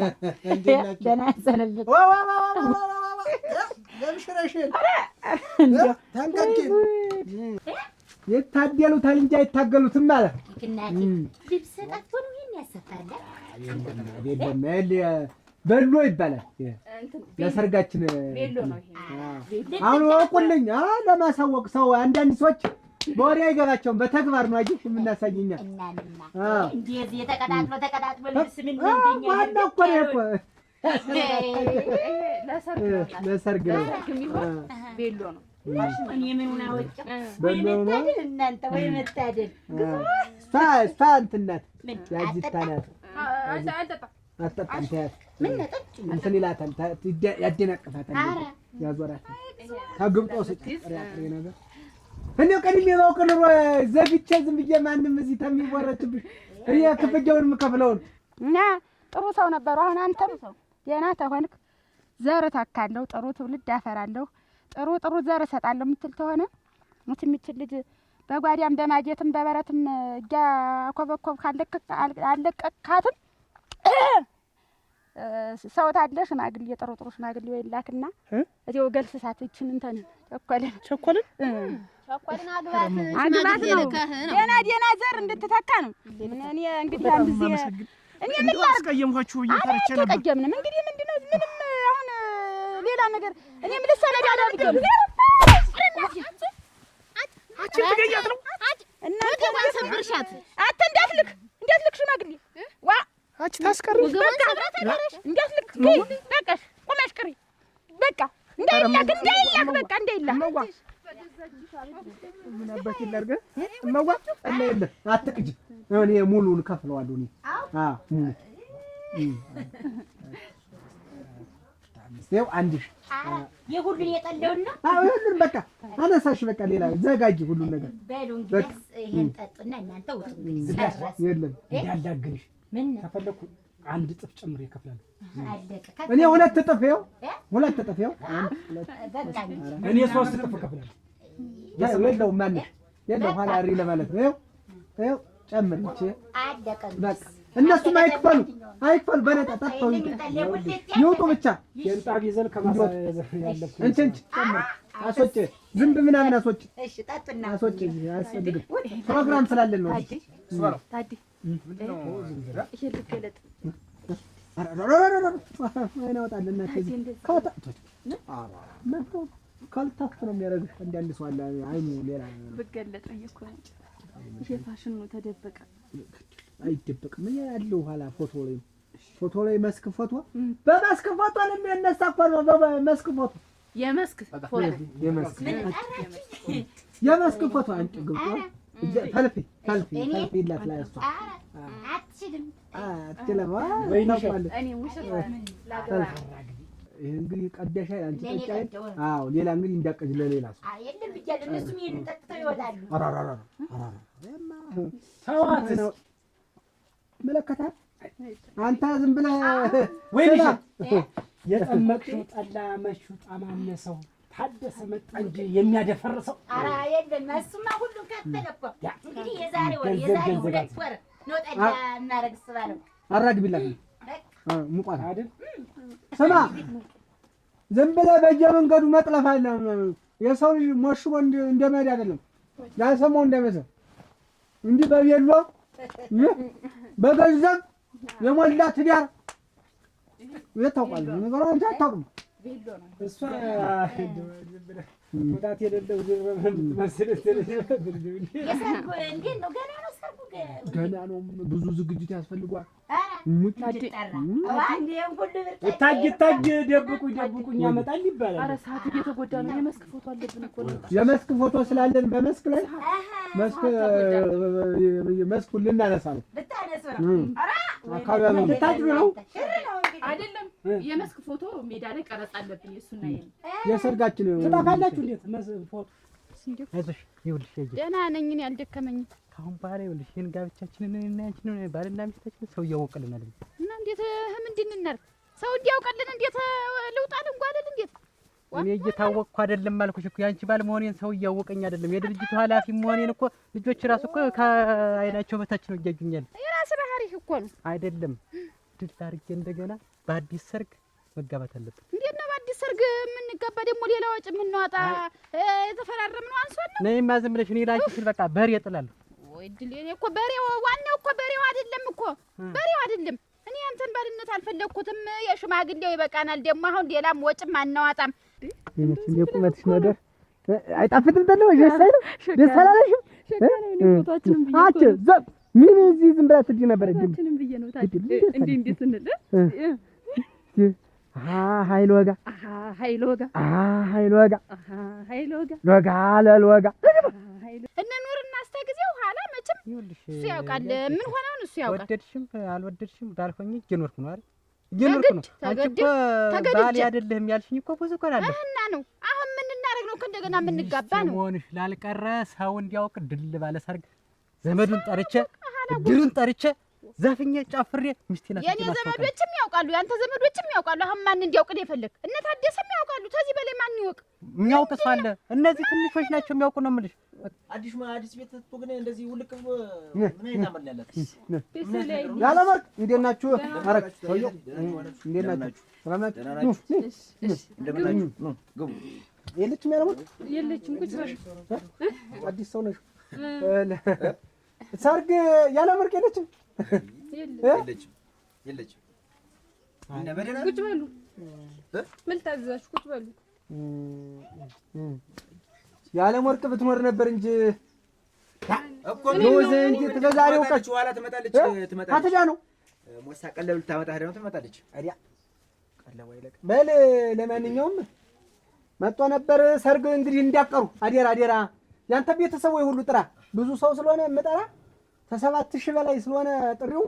ደህና ሰነበት። ለምሽረሽን ታንቀቂ የታደሉታል እንጂ አይታገሉትም ማለት እናቴ ልብስ ጠጥቶ ነው ይሄን ያሰፋለ አይደለም በሎ ይባላል። ለሰርጋችን ቤሎ ነው ይሄ አሁን ወቁልኝ ለማሳወቅ ሰው አንዳንድ ሰዎች በወሬ አይገባቸውም። በተግባር ነው አይሽ የምናሳየኛ እናንና እንደዚህ ተቀጣጥሎ ልብስ ምን እንደኛ ዋና እኮ ነው እኮ ለሰርግ ነው ቤሎ ነው። እኔ ምን አወጣ ወይ መታደል እናንተ ወይ መታደል ስታ እንትን ናት ያጅታ ናት አጠጣም ታያት ምን ነጠጭ እንትን ይላታል ያደናቅፋታል ያዞራታል ታግብጦ ሰጥጥሪ ነገር እንደው ቀድሜ ባውቅ ኖሮ ዘግቼ ዝም ብዬ ማንም እዚህ ተሚወረችብሽ እኔ ክፍያውን የምከፍለውን እና ጥሩ ሰው ነበሩ። አሁን አንተም ደህና ተሆንክ ዘር ታካለሁ፣ ጥሩ ትውልድ አፈራለሁ፣ ጥሩ ዘር እሰጣለሁ የምትል ተሆነ ሙት የሚችል ልጅ በጓዲያም በማጀትም በበረትም እያኮበኮብ አለቀካትም ሰው ታለ ሽማግሌ ጥሩ ሽማግሌ ወይ ላክና እዚው ገልስሳት ይችን እንትን ቸኮልን አግባት ነው ደህና ዘር እንድትተካ ነው። እኔ እንግዲህ አንድ ጊዜ እኔ ምን ላስቀየምኳችሁ እየፈረቸ ነበር። ተቀየምንም እንግዲህ ምንድነው ምንም አሁን ነገር እኔ ምን ልሰነድ አላልኩም። አንቺ ትገኛት ነው እናንተ ማሰብርሻት አንተ እንዳትልክ ሽማግሌ ዋ አንቺ ታስቀሪ እንዳትልክ በቃ ቆመሽ ቅሪ በቃ እንዳይላክ በቃ እንዳይላክ ምን አባቴ ላድርግ እማዋ እና የለ አትቅጅ እኔ ሙሉውን ከፍለዋለሁ እኔ ይኸው አንድ ሺህ የሁሉን የጠለውና ሁሉን በቃ አነሳሽ በቃ ሌላ ዘጋጅ ሁሉን ነገር በሉ እንግዲህ ይሄን ጠጡና እናንተ ውጡ እንግዲህ የለም እንዳላግንሽ ምን ከፈለኩ አንድ እጥፍ ጨምሬ እከፍላለሁ። አለቀ እኔ ሁለት እጥፍ ይኸው በቃ እኔ 3 እጥፍ እከፍላለሁ። የለውም ማነሽ የለው ኋላ እሪ ለማለት ነው። ይኸው ጨምር ይቺ አለቀ በቃ እነሱም አይክፈሉ በነጣ ጠጥተው ይውጡ ብቻ የእንጣ ቢዘል ከማሳ ያለኩ እንቺ ጨምር አስወጪ ዝንብ ምናምን አስወጪ እሺ ጠጡና አስወጪ አያስፈልግም ፕሮግራም ስላለን ነው ታዲ ይሄ ልገለጥ አይናወጣል እናት ካልታፍ ነው የሚያደርግሽ አንዳንድ ሰው አለ አይኑ ሌላ ብገለጥ እኮ ይሄ ፋሽን ነው ተደበቀ አይደበቅም ምን ያለው ኋላ ፎቶ ላይ መስክ ፎቶ በመስክ ፎቶ ነው የሚነሳ እኮ ነው በመስክ ፎቶ የመስክ ፎቶ አንቺ ግብቶ ፈልፊ ይላት ላይ እሷ አትችልም እኔ ሙሽራ ላገባ ይሄ እንግዲህ ቀደሻ አንቺ ጠጫይ ሌላ እንግዲህ እንዳቀጅ ለሌላ ሰው አይደለም ብቻ እነሱም ይሄን ጠጥተው ይወጣሉ ተዋት መለከታት አንተ ዝም ብለህ ወይኔ የጠመቅሽው ጠላ መሽው ጣማነሰው ታደሰ መጣ እንጂ የሚያደፈርሰው ኧረ የለም እሱማ ሁሉም ከተለኮ እንግዲህ የዛሬ ሁለት ወር ነው ጠላ እናረግስ ባለው አራግቢላት ሙቋት አይደል ስማ ዝም ብለህ በየመንገዱ መጥለፍ አለ የሰው ልጅ ሞሽሮ እንደመሄድ አይደለም ያሰማው እንደመሰል እንዲህ በቤሎ በገንዘብ የሞላ ትዳር የታውቃል ነገሩ አንተ አታውቅም እሷ ወጣት የሌለው መስረት የሰርጉ እንዴት ነው ገና ነው ብዙ ዝግጅት ያስፈልጓል ታጅ ደብቁኝ ያመጣል ይባላል። ኧረ ሰዓት እየተጎዳ ነው። የመስክ ፎቶ አለብን እኮ የመስክ ፎቶ ስላለን በመስክ ላይ መስኩን ልናነሳ ነው። አካባቢው ልታጭዱ ነው አይደለም? የመስክ ፎቶ ሜዳ ላይ ቀረጽ አለብን። የእሱና የሰርጋችን ትጣፋላችሁ እንዴት ፎቶ አይዞሽ ይኸውልሽ ደህና ነኝ እኔ አልደከመኝም። ካሁን በኋላ ይኸውልሽ ይሄን ጋብቻችንን እና ያንቺን ባልና ሚስታችን ሰው እያወቀልን አይደል እና እንዴት ምንድን እናድርግ? ሰው እንዲያውቀልን እንዴት ልውጣል እንጓለል እንዴት እኔ እየታወቅኩ አይደለም አልኩሽ እኮ ያንቺ ባል መሆኔን ሰው እያወቀኝ አይደለም። የድርጅቱ ኃላፊ መሆኔን እኮ ልጆች ራሱ እኮ ከአይናቸው በታች ነው እያዩኛል። የራስ ባህሪህ እኮ ነው አይደለም። ድል አድርጌ እንደገና በአዲስ ሰርግ መጋባት አለብን። እንዴት ነው በአዲስ ሰርግ የምንጋባ? ደግሞ ሌላ ወጪ የምናወጣ የተፈራረምነው አንሶን ነው። ነይማ ዝም ብለሽ እኔ ላንቺ ስል በቃ በሬ እጥላለሁ። ወይ ድል እኔ እኮ በሬው ዋናው እኮ በሬው አይደለም እኮ በሬው አይደለም። እኔ አንተን ባልነት አልፈለኩትም። የሽማግሌው ይበቃናል። ደግሞ አሁን ሌላም ወጪም አናዋጣም። የመቼም የቁመትሽ ነገር አይጣፍጥም። ተለው ጀሳይ ነው ደሳላለሽም አቸ ዘብ ምን እዚህ ዝም ብላ ትጂ ነበር እንዴ? ብዬ ነው ታዲያ እንዴ ስንል ኃይል ወጋ ኃይል ወጋ ኃይል ወጋ ኃይል ወጋ ወጋ ለልወጋ እንኑርና እስከ ጊዜው ኋላ መቼም እሱ ያውቃል። ምን ሆነውን እሱ ያውቃል። ወደድሽም አልወደድሽም ባልሆኝ እየኖርኩ ነው አይደል? እየኖርኩ ነው። አንቺ እኮ ባል አይደለህም ያልሽኝ እኮ ብዙ እኮ አለ እና ነው አሁን ምን እናደርግ ነው? ከእንደገና የምንጋባ ነው መሆንሽ ላልቀረ ሰው እንዲያውቅ ድል ባለ ሰርግ ዘመዱን ጠርቼ ድሩን ጠርቼ ዘፍኜ ጨፍሬ ሚስቴና የኔ ዘመዶችም ያውቃሉ፣ ያንተ ዘመዶችም ያውቃሉ። አሁን ማን እንዲያውቅ ነው የፈለግ? እነ ታደሰም ያውቃሉ። ከዚህ በላይ ማን ይወቅ? የሚያውቅ ሰው አለ። እነዚህ ትንሾች ናቸው የሚያውቁ ነው የምልሽ። አዲስ ቤት እኮ ግን እንደዚህ ውልቅ ብሎ ምን አይነት አመል ያላት ያለ ወርቅ እንዴት ናችሁ? አረክ ሰውዬው እንዴት ናችሁ? ሰላም ናችሁ? እንደምን ናችሁ? ግቡ። የለችም ያለ ወርቅ የለችም። ቁጭ በል አዲስ ሰው ነሽ። ሰርግ ያለ ወርቅ የለችም። የለችም። እና በደህና ቁጭ በሉ ምን ታዘዛችሁ? ቁጭ በሉ። የዓለም ወርቅ ብትኖር ነበር እንጂ እኮ ነው እንጂ ተዛሬው ቀጭ ኋላ ትመጣለች። አትዳ ነው ሞሳ ቀለብ ልታመጣ ደግሞ ትመጣለች። አዲያ ቀለብ አይለቅ በል። ለማንኛውም መጥቶ ነበር ሰርግ እንግዲህ እንዲያቀሩ አዴራ ያንተ ቤተሰብ ወይ ሁሉ ጥራ። ብዙ ሰው ስለሆነ የምጠራ ከ7000 በላይ ስለሆነ ጥሪው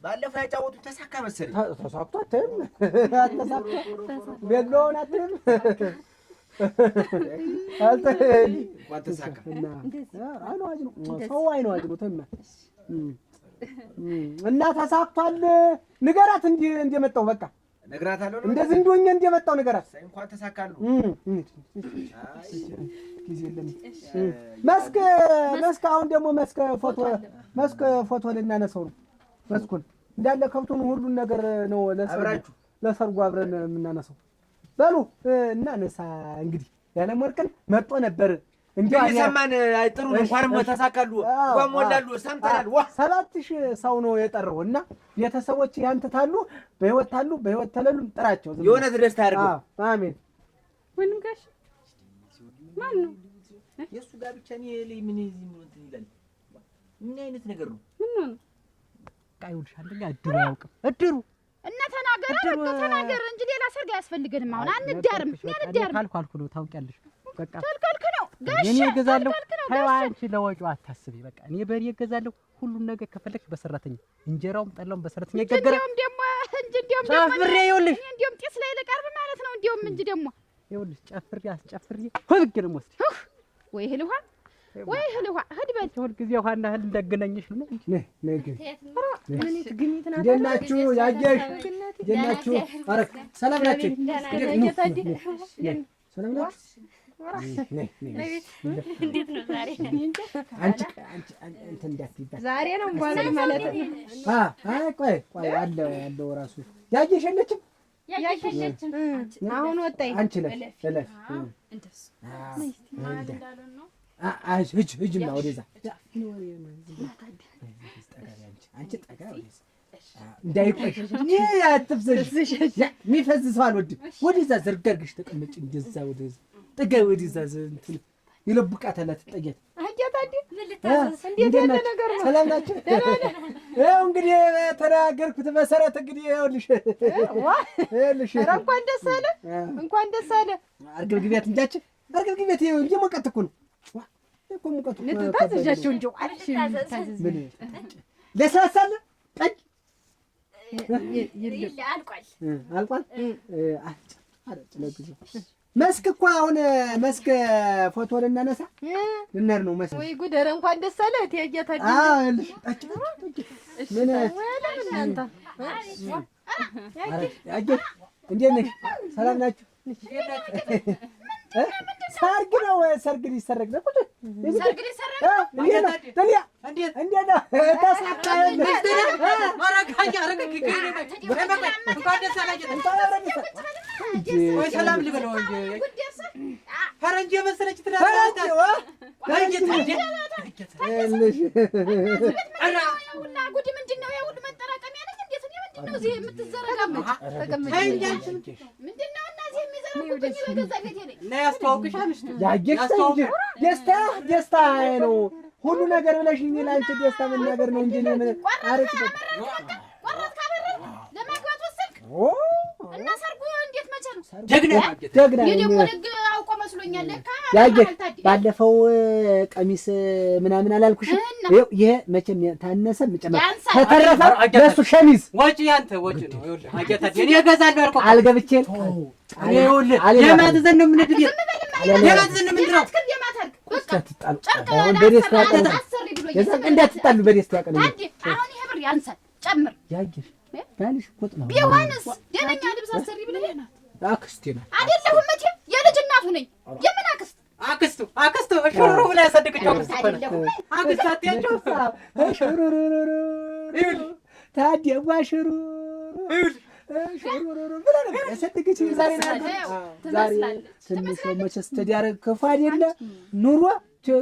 ባለፈው ያጫወቱ ተሳካ መሰለኝ። ተሳክቷትም አተሳክቷ ቤሎን አትም እንኳን ተሳካ አይኗጅ ነው ሰው አይኗጅ ነው ተማ እና ተሳክቷል። ንገራት እንደመጣው በቃ ነግራታለሁ። እንደዚህ እንደሆነ እንደመጣው ንገራት። እንኳን ተሳካሉ። ጊዜ የለም። መስክ አሁን ደግሞ መስክ ፎቶ ልናነሳው ነው። መስኩን እንዳለ ከብቱን ሁሉን ነገር ነው ለሰርጉ አብረን የምናነሳው። በሉ እናነሳ እንግዲህ የዓለም ወርቅን መጥቶ ነበር እንዴ ሰማን። ጥሩ እንኳንም ተሳካሉ። ጓሞላሉ ሰምተናል። 7000 ሰው ነው የጠራው እና ቤተሰቦች ያንተታሉ በህይወት ተለሉ ጥራቸው። የሆነ ደስታ ያርገው። አሜን። ወንድም ጋሽ ማን ነው? የሱ ጋር ብቻ ነው ምን እንትን ይላል። ምን አይነት ነገር ነው? ምን ነው? ቃይውልሽ አንደኛ እድሩ አያውቅም። እድሩ እና ተናገር እንጂ ሌላ ሰርግ አያስፈልገንም። አሁን አንዳርም ካልኩ ነው ታውቂያለሽ። በቃ ተልከልክ ነው ጋሽ እኔ እገዛለሁ። ተይው አንቺ ለወጪው አታስቢ። በቃ እኔ በሬ እገዛለሁ። ሁሉን ነገር ከፈለግሽ በሰራተኛ እንጀራውም ጠላውም በሰራተኛ ይገገራል። እንደውም ጨፍሬ ይኸውልሽ እንደውም ጤስ ላይ ለቀርብ ማለት ነው። እንደውም እንጂ ደግሞ ይኸውልሽ ጨፍሬ ህግ ነው ወስድ ወይ እህል ውሃ ሂድ በል። ሁልጊዜ ውሃና እህል እንዳገናኘሽ ነው እንጂ እንዴት ናችሁ? ያየሽ እንዴት ናችሁ? ኧረ ሰላም ናችሁ? ሰላም ናችሁ? እንዴት ነው ዛሬ? አንቺ እንትን እንዳትይባት ዛሬ ነው እንኳን ማለት ነው። አይ ቆይ አለው ራሱ ያየሽ የለችም። አሁን ወጣኝ። አንቺ ለፍ እንደሱ ሂጂማ ወደዛ አንቺ ጠጋ ወደዛ እንዳይቆሽ አትፍዘሽ። የሚፈዝ ሰው አልወድም። ወደዛ ዘርጋግሽ ተቀመጭ። እንደዛ ወደዛ ጠጋ ወደዛ እንትን ይለብቃታል። አትጠጊያት። ሰላም ናቸው። ይኸው እንግዲህ በተናገርኩት መሰረት እንግዲህ ይኸውልሽ እንኳን ደስ አለ አርግብግቢያት እንጃችን አርግብግቢያት እየሞቀት እኮ ነው እኮ ሙቀቱ ታዘዣቸው እንጂ ለስላሳ አለ ጠጅ አልቋል። መስክ እኮ አሁን መስክ ፎቶ ልናነሳ ልንሄድ ነው። መስክ ወይ ጉድ! ኧረ እንኳን ደስ አለ እቴጌ ታዲያ። ምን እናንተ እንዴት ነሽ? ሰላም ናችሁ? ሰርግ ነው። ሰርግ ሊሰረግ ነው። እንዴት ነው? ተሳካ ሰላም ልበለው እንጂ ፈረንጅ የመሰለች ጉድ ምንድን ነው? የሁሉ መጠራቀሚያ ነኝ። እንዴት ነው? ምንድን ነው እዚህ የምትዘረጋበት? ምንድን ነው እነዚህ የሚዘረጉብኝ? በገዛ ቤቴ ነኝ እና ያስተዋውቅሽ አምስት ደስታ ነው ሁሉ ነገር ብለሽኝ ለአንቺ ደስታ መናገር ነው እንጂ ምን አረጭ ቆረጥ ካበረር ለማግባት ወሰንክ እና ሰርጉ እንዴት መቼ ነው? ጀግና የደሞ ደግ አውቆ መስሎኛል። ለካ ያየህ ባለፈው ቀሚስ ምናምን አላልኩሽ? ይሄ መቼም ታነሰ መጨመር ከተረፈ ለሱ ሸሚዝ ወጪ ያንተ ወጪ ነው። ይኸውልህ አጀታት እኔ እገዛለሁ ያልኩህ አልገብቼ ይኸውልህ የማትዘን ነው የምንድል የማትዘን ነው ምንድነው? እንዳትጣሉ በደስታ ያቀለኝ አሁን ይሄ ብር ያንሳል። ጨምር ያየሽ ባልሽ ቁጥ ነው ቢሆንስ ደነኛ ልብስ አሰሪ ብለህ ናት። አክስቴ ናት አይደለሁም መቼ የልጅ እናቱ ነኝ። የምን አክስቱ ሽሩሩ ብላ ያሳደገችው አክስት አትያቸው ታዲያዋ ሽሩሩ ብላ ነው ያሳደገችው። ዛሬ ትንሽ መቼስ ትዳር ክፉ አይደለ ኑሮ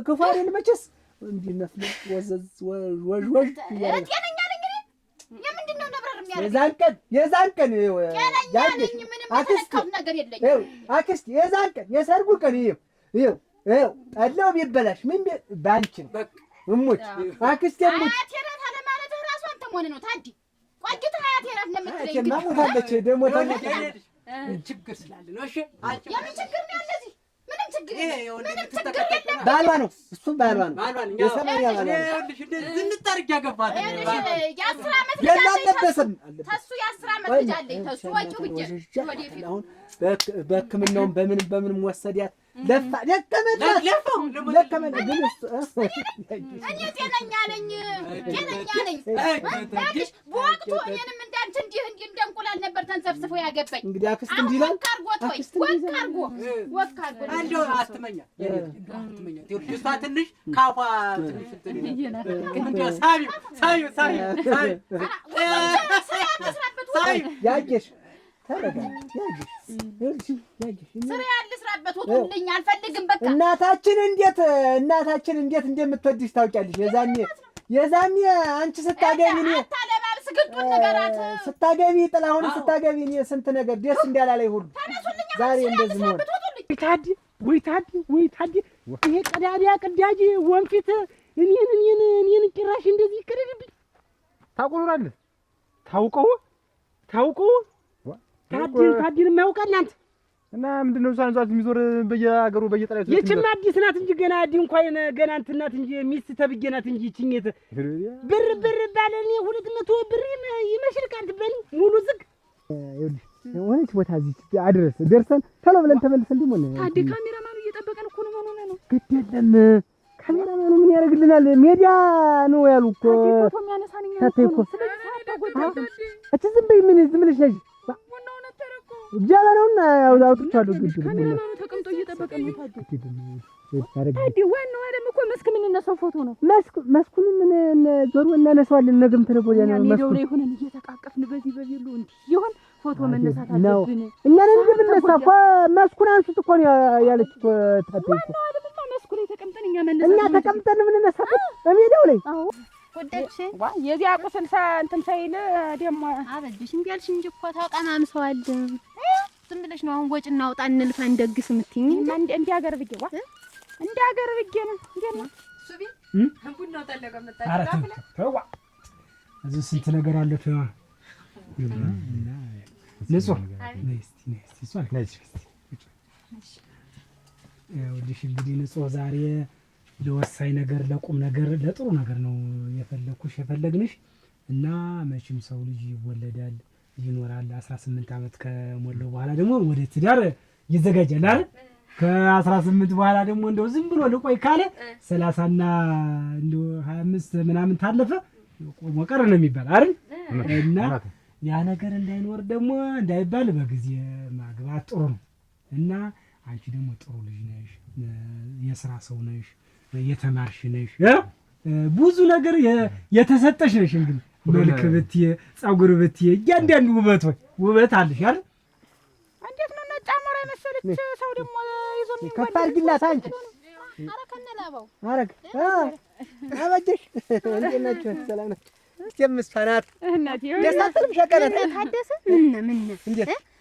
ክፉ አይደለ መቼስ እንዲህ ነፍለ ወዘዝ ወዥ ጤነኛ ነኝ እኔ። የምንድን ነው ነብረር የሚያደርግ? የዛን ቀን ጤነኛ ነኝ ምንም ነገር የለኝም። አክስት የዛን ቀን የሰርጉ ቀን ይኸው ጠላው ቢበላሽ ምን ባንቺ ነው እሙች አክስቴ እሙች አያቴ ናት አለማለትህ እራሱ አንተ መሆንህ ነው። ታዲ ቆይተህ አያቴ ናት እንደምትለኝ እንግዲህ ማሞታለች ደግሞ ችግር ስላለ ነው። እሺ የምን ችግር ነው ያለ እዚህ? ምንም ችግር የለም። ባሏ ነው እሱ ባሏ ነው። የሰማንያ ባሏ ነው። ዝንጥ አድርጌ ያገባት የ10 ዓመት ልጅ የላለበስም ተሱ የ10 ዓመት ልጅ አለኝ። ተሱ ወጪው ብቻ ወዲህ አሁን በሕክምናውም በምንም ወሰዳት ለፋ ደከመላት ግን እኔ ጤነኛ ነኝ። ታዲሽ በወቅቱ እኔንም እንዳንተ እንዲህ እንደ እንቁላል ነበር ተንሰፍስፎ ያገባኝ። እንግዲህ አክስት እንዲህ ይላል ወክ አድርጎ እንደው አትመኛ ይኸውልሽ እሷ ትንሽ ካፏ ትንሽ እንደው ሳቢ ያየሽ ስራ ያልስራበት ወጡልኝ አልፈልግም። በቃ እናታችን እንዴት እንደምትወድሽ ታውቂያለሽ። የዛኔ አንቺ ስታገቢ እኔ አታለባብስ ግጡን ነገራት ስታገቢ ጥላሁን ስታገቢ እኔ ስንት ነገር ደስ እንዳላለኝ ሁሉ ዛሬ እንደዚህ ነው። ወይ ታዲ ይሄ ቀዳዳ ቅዳጅ ወንፊት እኔን ጭራሽ እንደዚህ ይቀርብኝ ታቆራለህ ታውቀው ታዲን የማያውቃል አንተ እና ምንድነው ሳንዟት የሚዞር በየአገሩ በየጠላቱ ይችም አዲስ ናት እንጂ ገና እንኳን ገና እንትን ናት እንጂ ሚስት ተብዬ ናት እንጂ ችኝት ብር ባለኔ 200 ብር ይመሽልቃል ትበል ሙሉ ዝግ ይኸውልሽ ወንጭ ቦታ እዚህ አድረስ ደርሰን ቶሎ ብለን ተመልሰን ደግሞ ነው ታዲ ካሜራማኑ እየጠበቀን እኮ ነው ነው ግድ የለም ካሜራማኑ ምን ያደርግልናል ሜዲያ ነው ያሉ እኮ ፎቶ የሚያነሳንኛ እኮ ስለዚህ ታቆጣ እቺ ዝም በይ ምን ዝም ብለሽ ነሽ ጀበናውና አውጥቻለሁ ግድ ካሜራማኑ ተቀምጦ እየጠበቀ ነው ታዲ ዋናው አይደለም እኮ መስክ ምን እነሳው ፎቶ ነው መስኩን ምን ዞር እናነሳዋለን ነገም ተረቦያ ነው መስኩ ነው ይሁን እየተቃቀፍን በዚህ በቢሉ እንዴ ይሁን ፎቶ መነሳት አለብን እኛ ነን እንደምንነሳ እኮ መስኩን አንሱት እኮ ነው ያለች እኮ ታዲያ ዋናው አይደለም መስኩ ላይ ተቀምጠን እኛ መነሳት እኛ ተቀምጠን የምንነሳበት በሜዳው ላይ አዎ ወደድሽ የዚያ ቁስል እንትን ሳይል ደሞ አበጅሽ እንዴ ያልሽ እንጂ እኮ ታቀማምሰዋል። ዝም ብለሽ ነው አሁን ወጭ እናውጣ እንልፋ እንደግስ የምትይኝ እንዴ ሀገር ብዬ እንዴ ሀገር ብዬ ነው እንዴ ነው ሱቢ ቡናው ተለቀ መጣ ተዋ እዚህ ስንት ነገር አለ ተዋ ንጹህ ይኸውልሽ እንግዲህ ንጹህ ዛሬ ለወሳኝ ነገር ለቁም ነገር ለጥሩ ነገር ነው የፈለግንሽ እና መቼም ሰው ልጅ ይወለዳል ይኖራል 18 ዓመት ከሞላው በኋላ ደግሞ ወደ ትዳር ይዘጋጃል አይደል ከ18 በኋላ ደግሞ እንደው ዝም ብሎ ልቆይ ካለ 30 እና እንደው 25 ምናምን ታለፈ ቆሞ ነው የሚባል አይደል እና ያ ነገር እንዳይኖር ደግሞ እንዳይባል በጊዜ ማግባት ጥሩ ነው እና አንቺ ደግሞ ጥሩ ልጅ ነሽ የሥራ ሰው ነሽ የተማርሽ ነሽ ብዙ ነገር የተሰጠሽ ነሽ እንግዲህ መልክ ብትይ ጸጉር ብትይ እያንዳንዱ ውበት አለሽ አይደል እንዴት ነው ነጭ አሞራ መሰለች ሰው ደግሞ ይዞ ምን ከፋርግላት አንቺ አረከነላባው አረግ አበጀሽ እንዴት ናችሁ ሰላም ናችሁ እስከምስፋናት እናቴ ደስታትም ሸቀለት ታደሰ ምን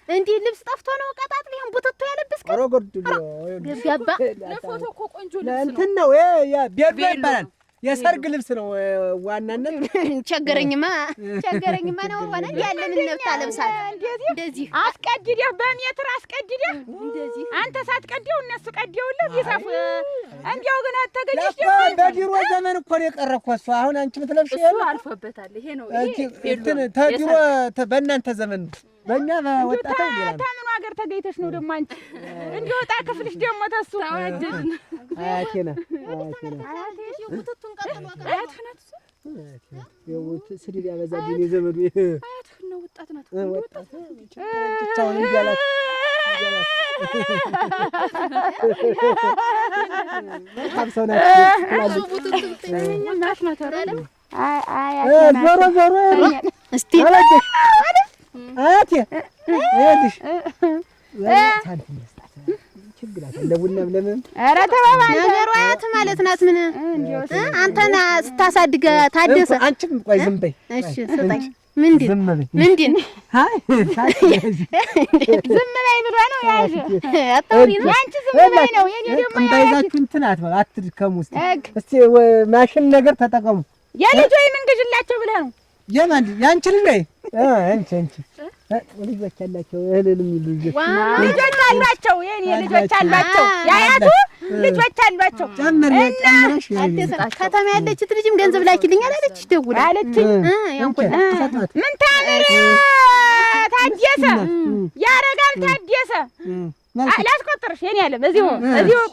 እንዴ ልብስ ጠፍቶ ነው ቀጣጥል ይሄን ቡትቶ ያለብስከ አሮጎድ ገባ ለፎቶ እኮ ቆንጆ ልብስ ነው እንትን ነው ያ ቤት ይባላል የሰርግ ልብስ ነው ዋናነት ቸገረኝማ ነው ሆነ ያለ ምን ነው ታለብሳል እንደዚህ አስቀድደህ በሜትር አስቀድደህ እንደዚህ አንተ ሳትቀደው እነሱ ቀደውልህ ቢሰፉ እንዴው ግን አተገኘሽ በድሮ ዘመን እኮ ነው የቀረኩ እሱ አሁን አንቺ ምትለብሽ እሱ አልፎበታል ይሄ ነው እንትን ተድሮ በእናንተ ዘመን በእኛ በወጣተው ይላል ታምኑ ሀገር ተገይተሽ ነው ደግሞ አንቺ እንዲወጣ ክፍልሽ ደግሞ ተሱ ታወደድን አያቴና ቡትቱን ቀጥሎ አያትነት የውት ስድብ ያበዛልኝ የዘመዱ አያትህ ነው ወጣት ናት ወጣት ቻውን ይያላት ታብሰውና ዞሮ እስቲ አያቴ ይኸውልሽ ችግራት ለቡናም ለምን ኧረ ተባባል ነገሩ አያት ማለት ናት ምን አንተና ስታሳድገ ታደሰ አንቺም ቆይ ዝም በይ እሺ ስጠኝ ምንድን አይ ዝም በይ ብሎ ነው ያዥ አጣውሪ ነው አንቺ ዝም በይ ነው የኔ ደግሞ እንዳይዛችሁ እንትን አትድከሙ እስቲ ማሽን ነገር ተጠቀሙ የልጅ ወይ ምን ግዥላቸው ብለህ ነው የማን ያንቺ ልጅ ወይ አንቺ ልጆች አላቸው እህልም ልጆች ልጆች አሏቸው የኔ ልጆች አሏቸው ያያቱ ልጆች አሏቸው ጨምረሽ ከተማ ያለችት ልጅም ገንዘብ ላኪልኝ አላለችሽ ደውላ አለችኝ ምን ታምር ታደሰ ያረጋል ታደሰ አላስቆጥርሽ የኔ ያለ እዚሁ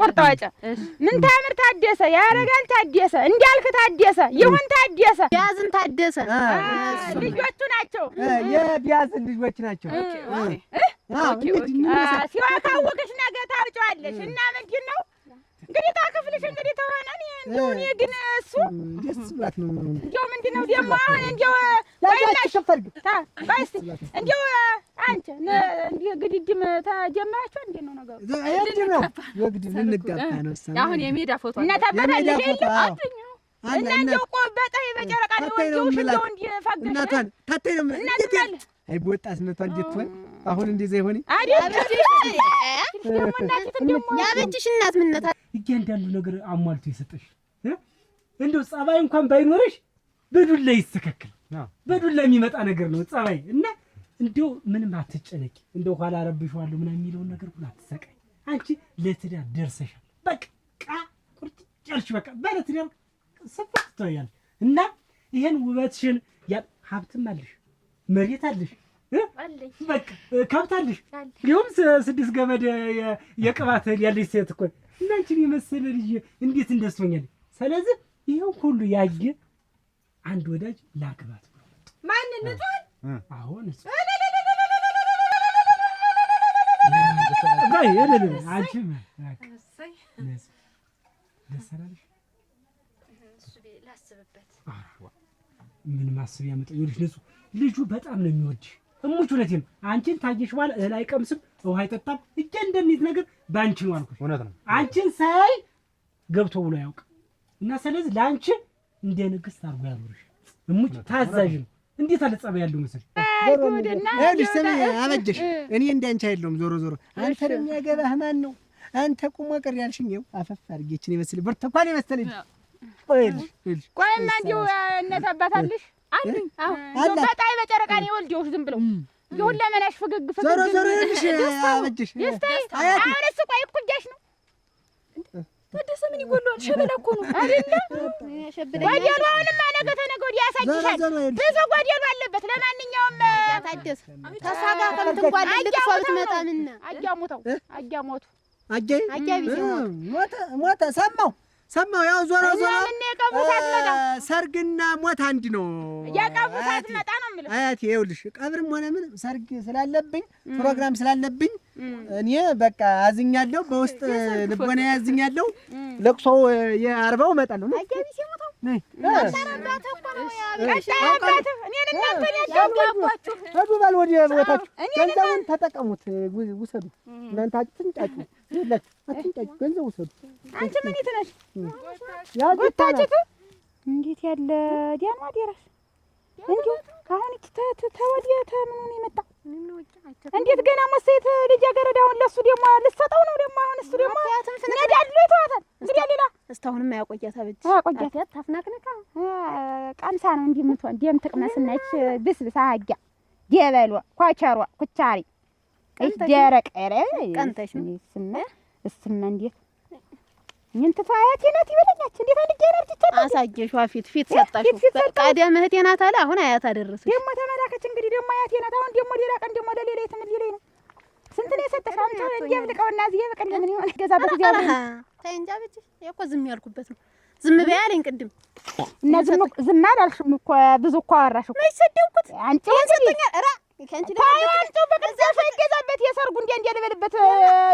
ቆርጣዋጫ ምን ታምር ታደሰ ያረጋል ታደሰ እንዲያልክ ታደሰ ይሁን ታደሰ ቢያዝን ታደሰ ልጆቹ ናቸው የቢያዝን ልጆች ናቸው ሲዋካወቅሽ ነገ ታውጫዋለሽ እና ምንድን ነው እንግዲህ ታክፍልሽ እንግዲህ ተሆነን እንደውኔ ግን እሱ ደስ ብላት ነው እንደው ምንድን ነው ደግሞ አሁን እንደው ባይስ እንደው አንቺ እንዲህ ግድድም ተጀመራችሁ እንዴት ነው ነገሩ? ነው የግድም ልንጋባ ነው አሁን የሜዳ ፎቶ እና ታባታለሽ የለም እና እንደው ቆበጣ በጨረቃ ነው እንደው እንዲፋገሽ እናቷን ታተይ ነው እንዴት አይ በወጣትነቷ እንዴት ሆነ አሁን እንደዛ ይሆን አይደል ደግሞ እናት ደግሞ ያበጅሽ እናት ምንነታ እያንዳንዱ ነገር አሟልቶ ይሰጥሽ እንደው ጸባይ እንኳን ባይኖርሽ በዱላ ይስተካከል በዱላ የሚመጣ ነገር ነው ጸባይ እና እንደው ምንም አትጨነቂ እንደው ኋላ አረብሽዋለሁ ምናምን የሚለው ነገር ሁሉ አትሰቃይ አንቺ ለትዳር ደርሰሻል በቃ ቁርጥ ጨርሽ በቃ ባለትዳር ሰፈት ትያለሽ እና ይሄን ውበትሽን ሀብትም አለሽ መሬት አለሽ በቃ ከብት አለሽ ይሁን 6 ገመድ የቅባት ያለሽ ሴት እኮ እና አንቺን የመሰለ ልጅ እንዴት እንደስቶኛል ስለዚህ ይሄው ሁሉ ያየ አንድ ወዳጅ ላግባት ማን እንቷል አሁን ባይ የለለ አንቺ ደሰራልሽ እሱ ላስብበት ምን ማስብ ያመጣ ይልሽ ልጁ በጣም ነው የሚወድሽ እሙቹ ነቴም አንቺን ታየሽ በኋላ እህል አይቀምስም ውሃ አይጠጣም እንደነዚህ ነገር ባንቺ ነው አልኩሽ እውነት ነው አንቺን ሳይ ገብቶ ብሎ ያውቅ እና ስለዚህ ላንቺ እንደ ንግስት አርጎ ያኖርሽ እሙቹ ታዛዥ ነው እንዴት አለ ጸባይ ያለው መሰል ይኸውልሽ ስሚ አበጀሽ እኔ እንዳንቺ አይደለም ዞሮ አንተ የሚያገባህ ማን ነው አንተ ቁሞ ቀር ያልሽኝ አፈፍ አድርጌችን ይመስል ብርቱካን ይመስል ቆይማ እንደው እናት አባታልሽ አሉኝ አሁን በጣይ በጨረቃ ነው ወልዴዎች ዝም ብለው ይሁን ለመናሽ ፍግግ ዞሮ ይልሽ አበጀሽ አሁን እሱ ቆይ እኩጃሽ ነው ታደሰ ምን ይጎሏል ሸበላ እኮ ነው አይደለ ሸበላ ጓዲያሉ አሁንማ ነገ ተነገ ወዲያ ያሳጅሻል ብዙ ጓዲያሉ አለበት ለማንኛውም ታደሰ ተሳጋ ከምትንጓል ልቅሷ ብትመጣ ምን አጃሞቱ አጃቢ ሞተ ሰማው ያው ዞሮ ሰርግና ሞት አንድ ነው ያቀቡ ሰዓት መጣ ነው ማለት አያት ይኸውልሽ ቀብርም ሆነ ምን ሰርግ ስላለብኝ ፕሮግራም ስላለብኝ እኔ በቃ አዝኛለሁ በውስጥ ልቦና ያዝኛለሁ ለቅሶ የአርባው እመጣለሁ አጃቢ ሲሞተው ነይ ተራባተ እኮ ነው ያቀሻባተ እኔን እናንተ ያጋባችሁ ሄዱ ባል ወዲያ ቦታችሁ ገንዘቡን ተጠቀሙት ውሰዱ እናንተ አትንጫጩ ይላችሁ አትንጫጩ ገንዘብ ውሰዱ አንቺ ምን ይተነሽ ያጎታችሁ እንዴት ያለ ዲያማ ዲራስ እንዴ አሁን ተወዲያ ተምኑን ይመጣ እንዴት ገና መሰይት ልጅ ያገረዳውን ለሱ ደሞ ልሰጠው ነው ደሞ አሁን እሱ ደሞ ነዳሉ ይተዋታል እንግዲህ ሌላ እስታሁንም ያቆያታ ብቻ ያቆያታ ታፍናክነካ ቀምሳ ነው እንዴ ምትሆን ደም ትቅመስናች ብስብሳ አጋ ደበሏ ኳቸሯ ኩቻሪ ደረቅ ኧረ ቀንተሽ እስማ እንዴት ምን ተፋያት የናት ይበለኛች እንዴት አንዴ ነርትቻ አሳየሽዋ ፊት ሰጣሽው ቀደም እህቴ ናት አለ አሁን አያት አደረሰሽ ደሞ ተመላከች እንግዲህ ደሞ አያት የናት አሁን ደሞ ሌላ ቀን ደሞ ለሌላ የትምል ይለኝ ነው ስንት ነው የሰጠሽ አንተ እንዲያብልቀውና እዚህ በቀን ለምን ይሆን ገዛበት ይያለ ታይ እንጃ ብቻ እኮ ዝም ያልኩበት ነው ዝም በያለኝ ቅድም እና ዝም አላልሽም እኮ ብዙ እኮ አወራሽ እኮ ሰደውኩት አንቺ ሰጠኛል ራ ከአንቺ ታዋንቱ በገዛ ፈይገዛበት የሰርጉ እንዲያልበልበት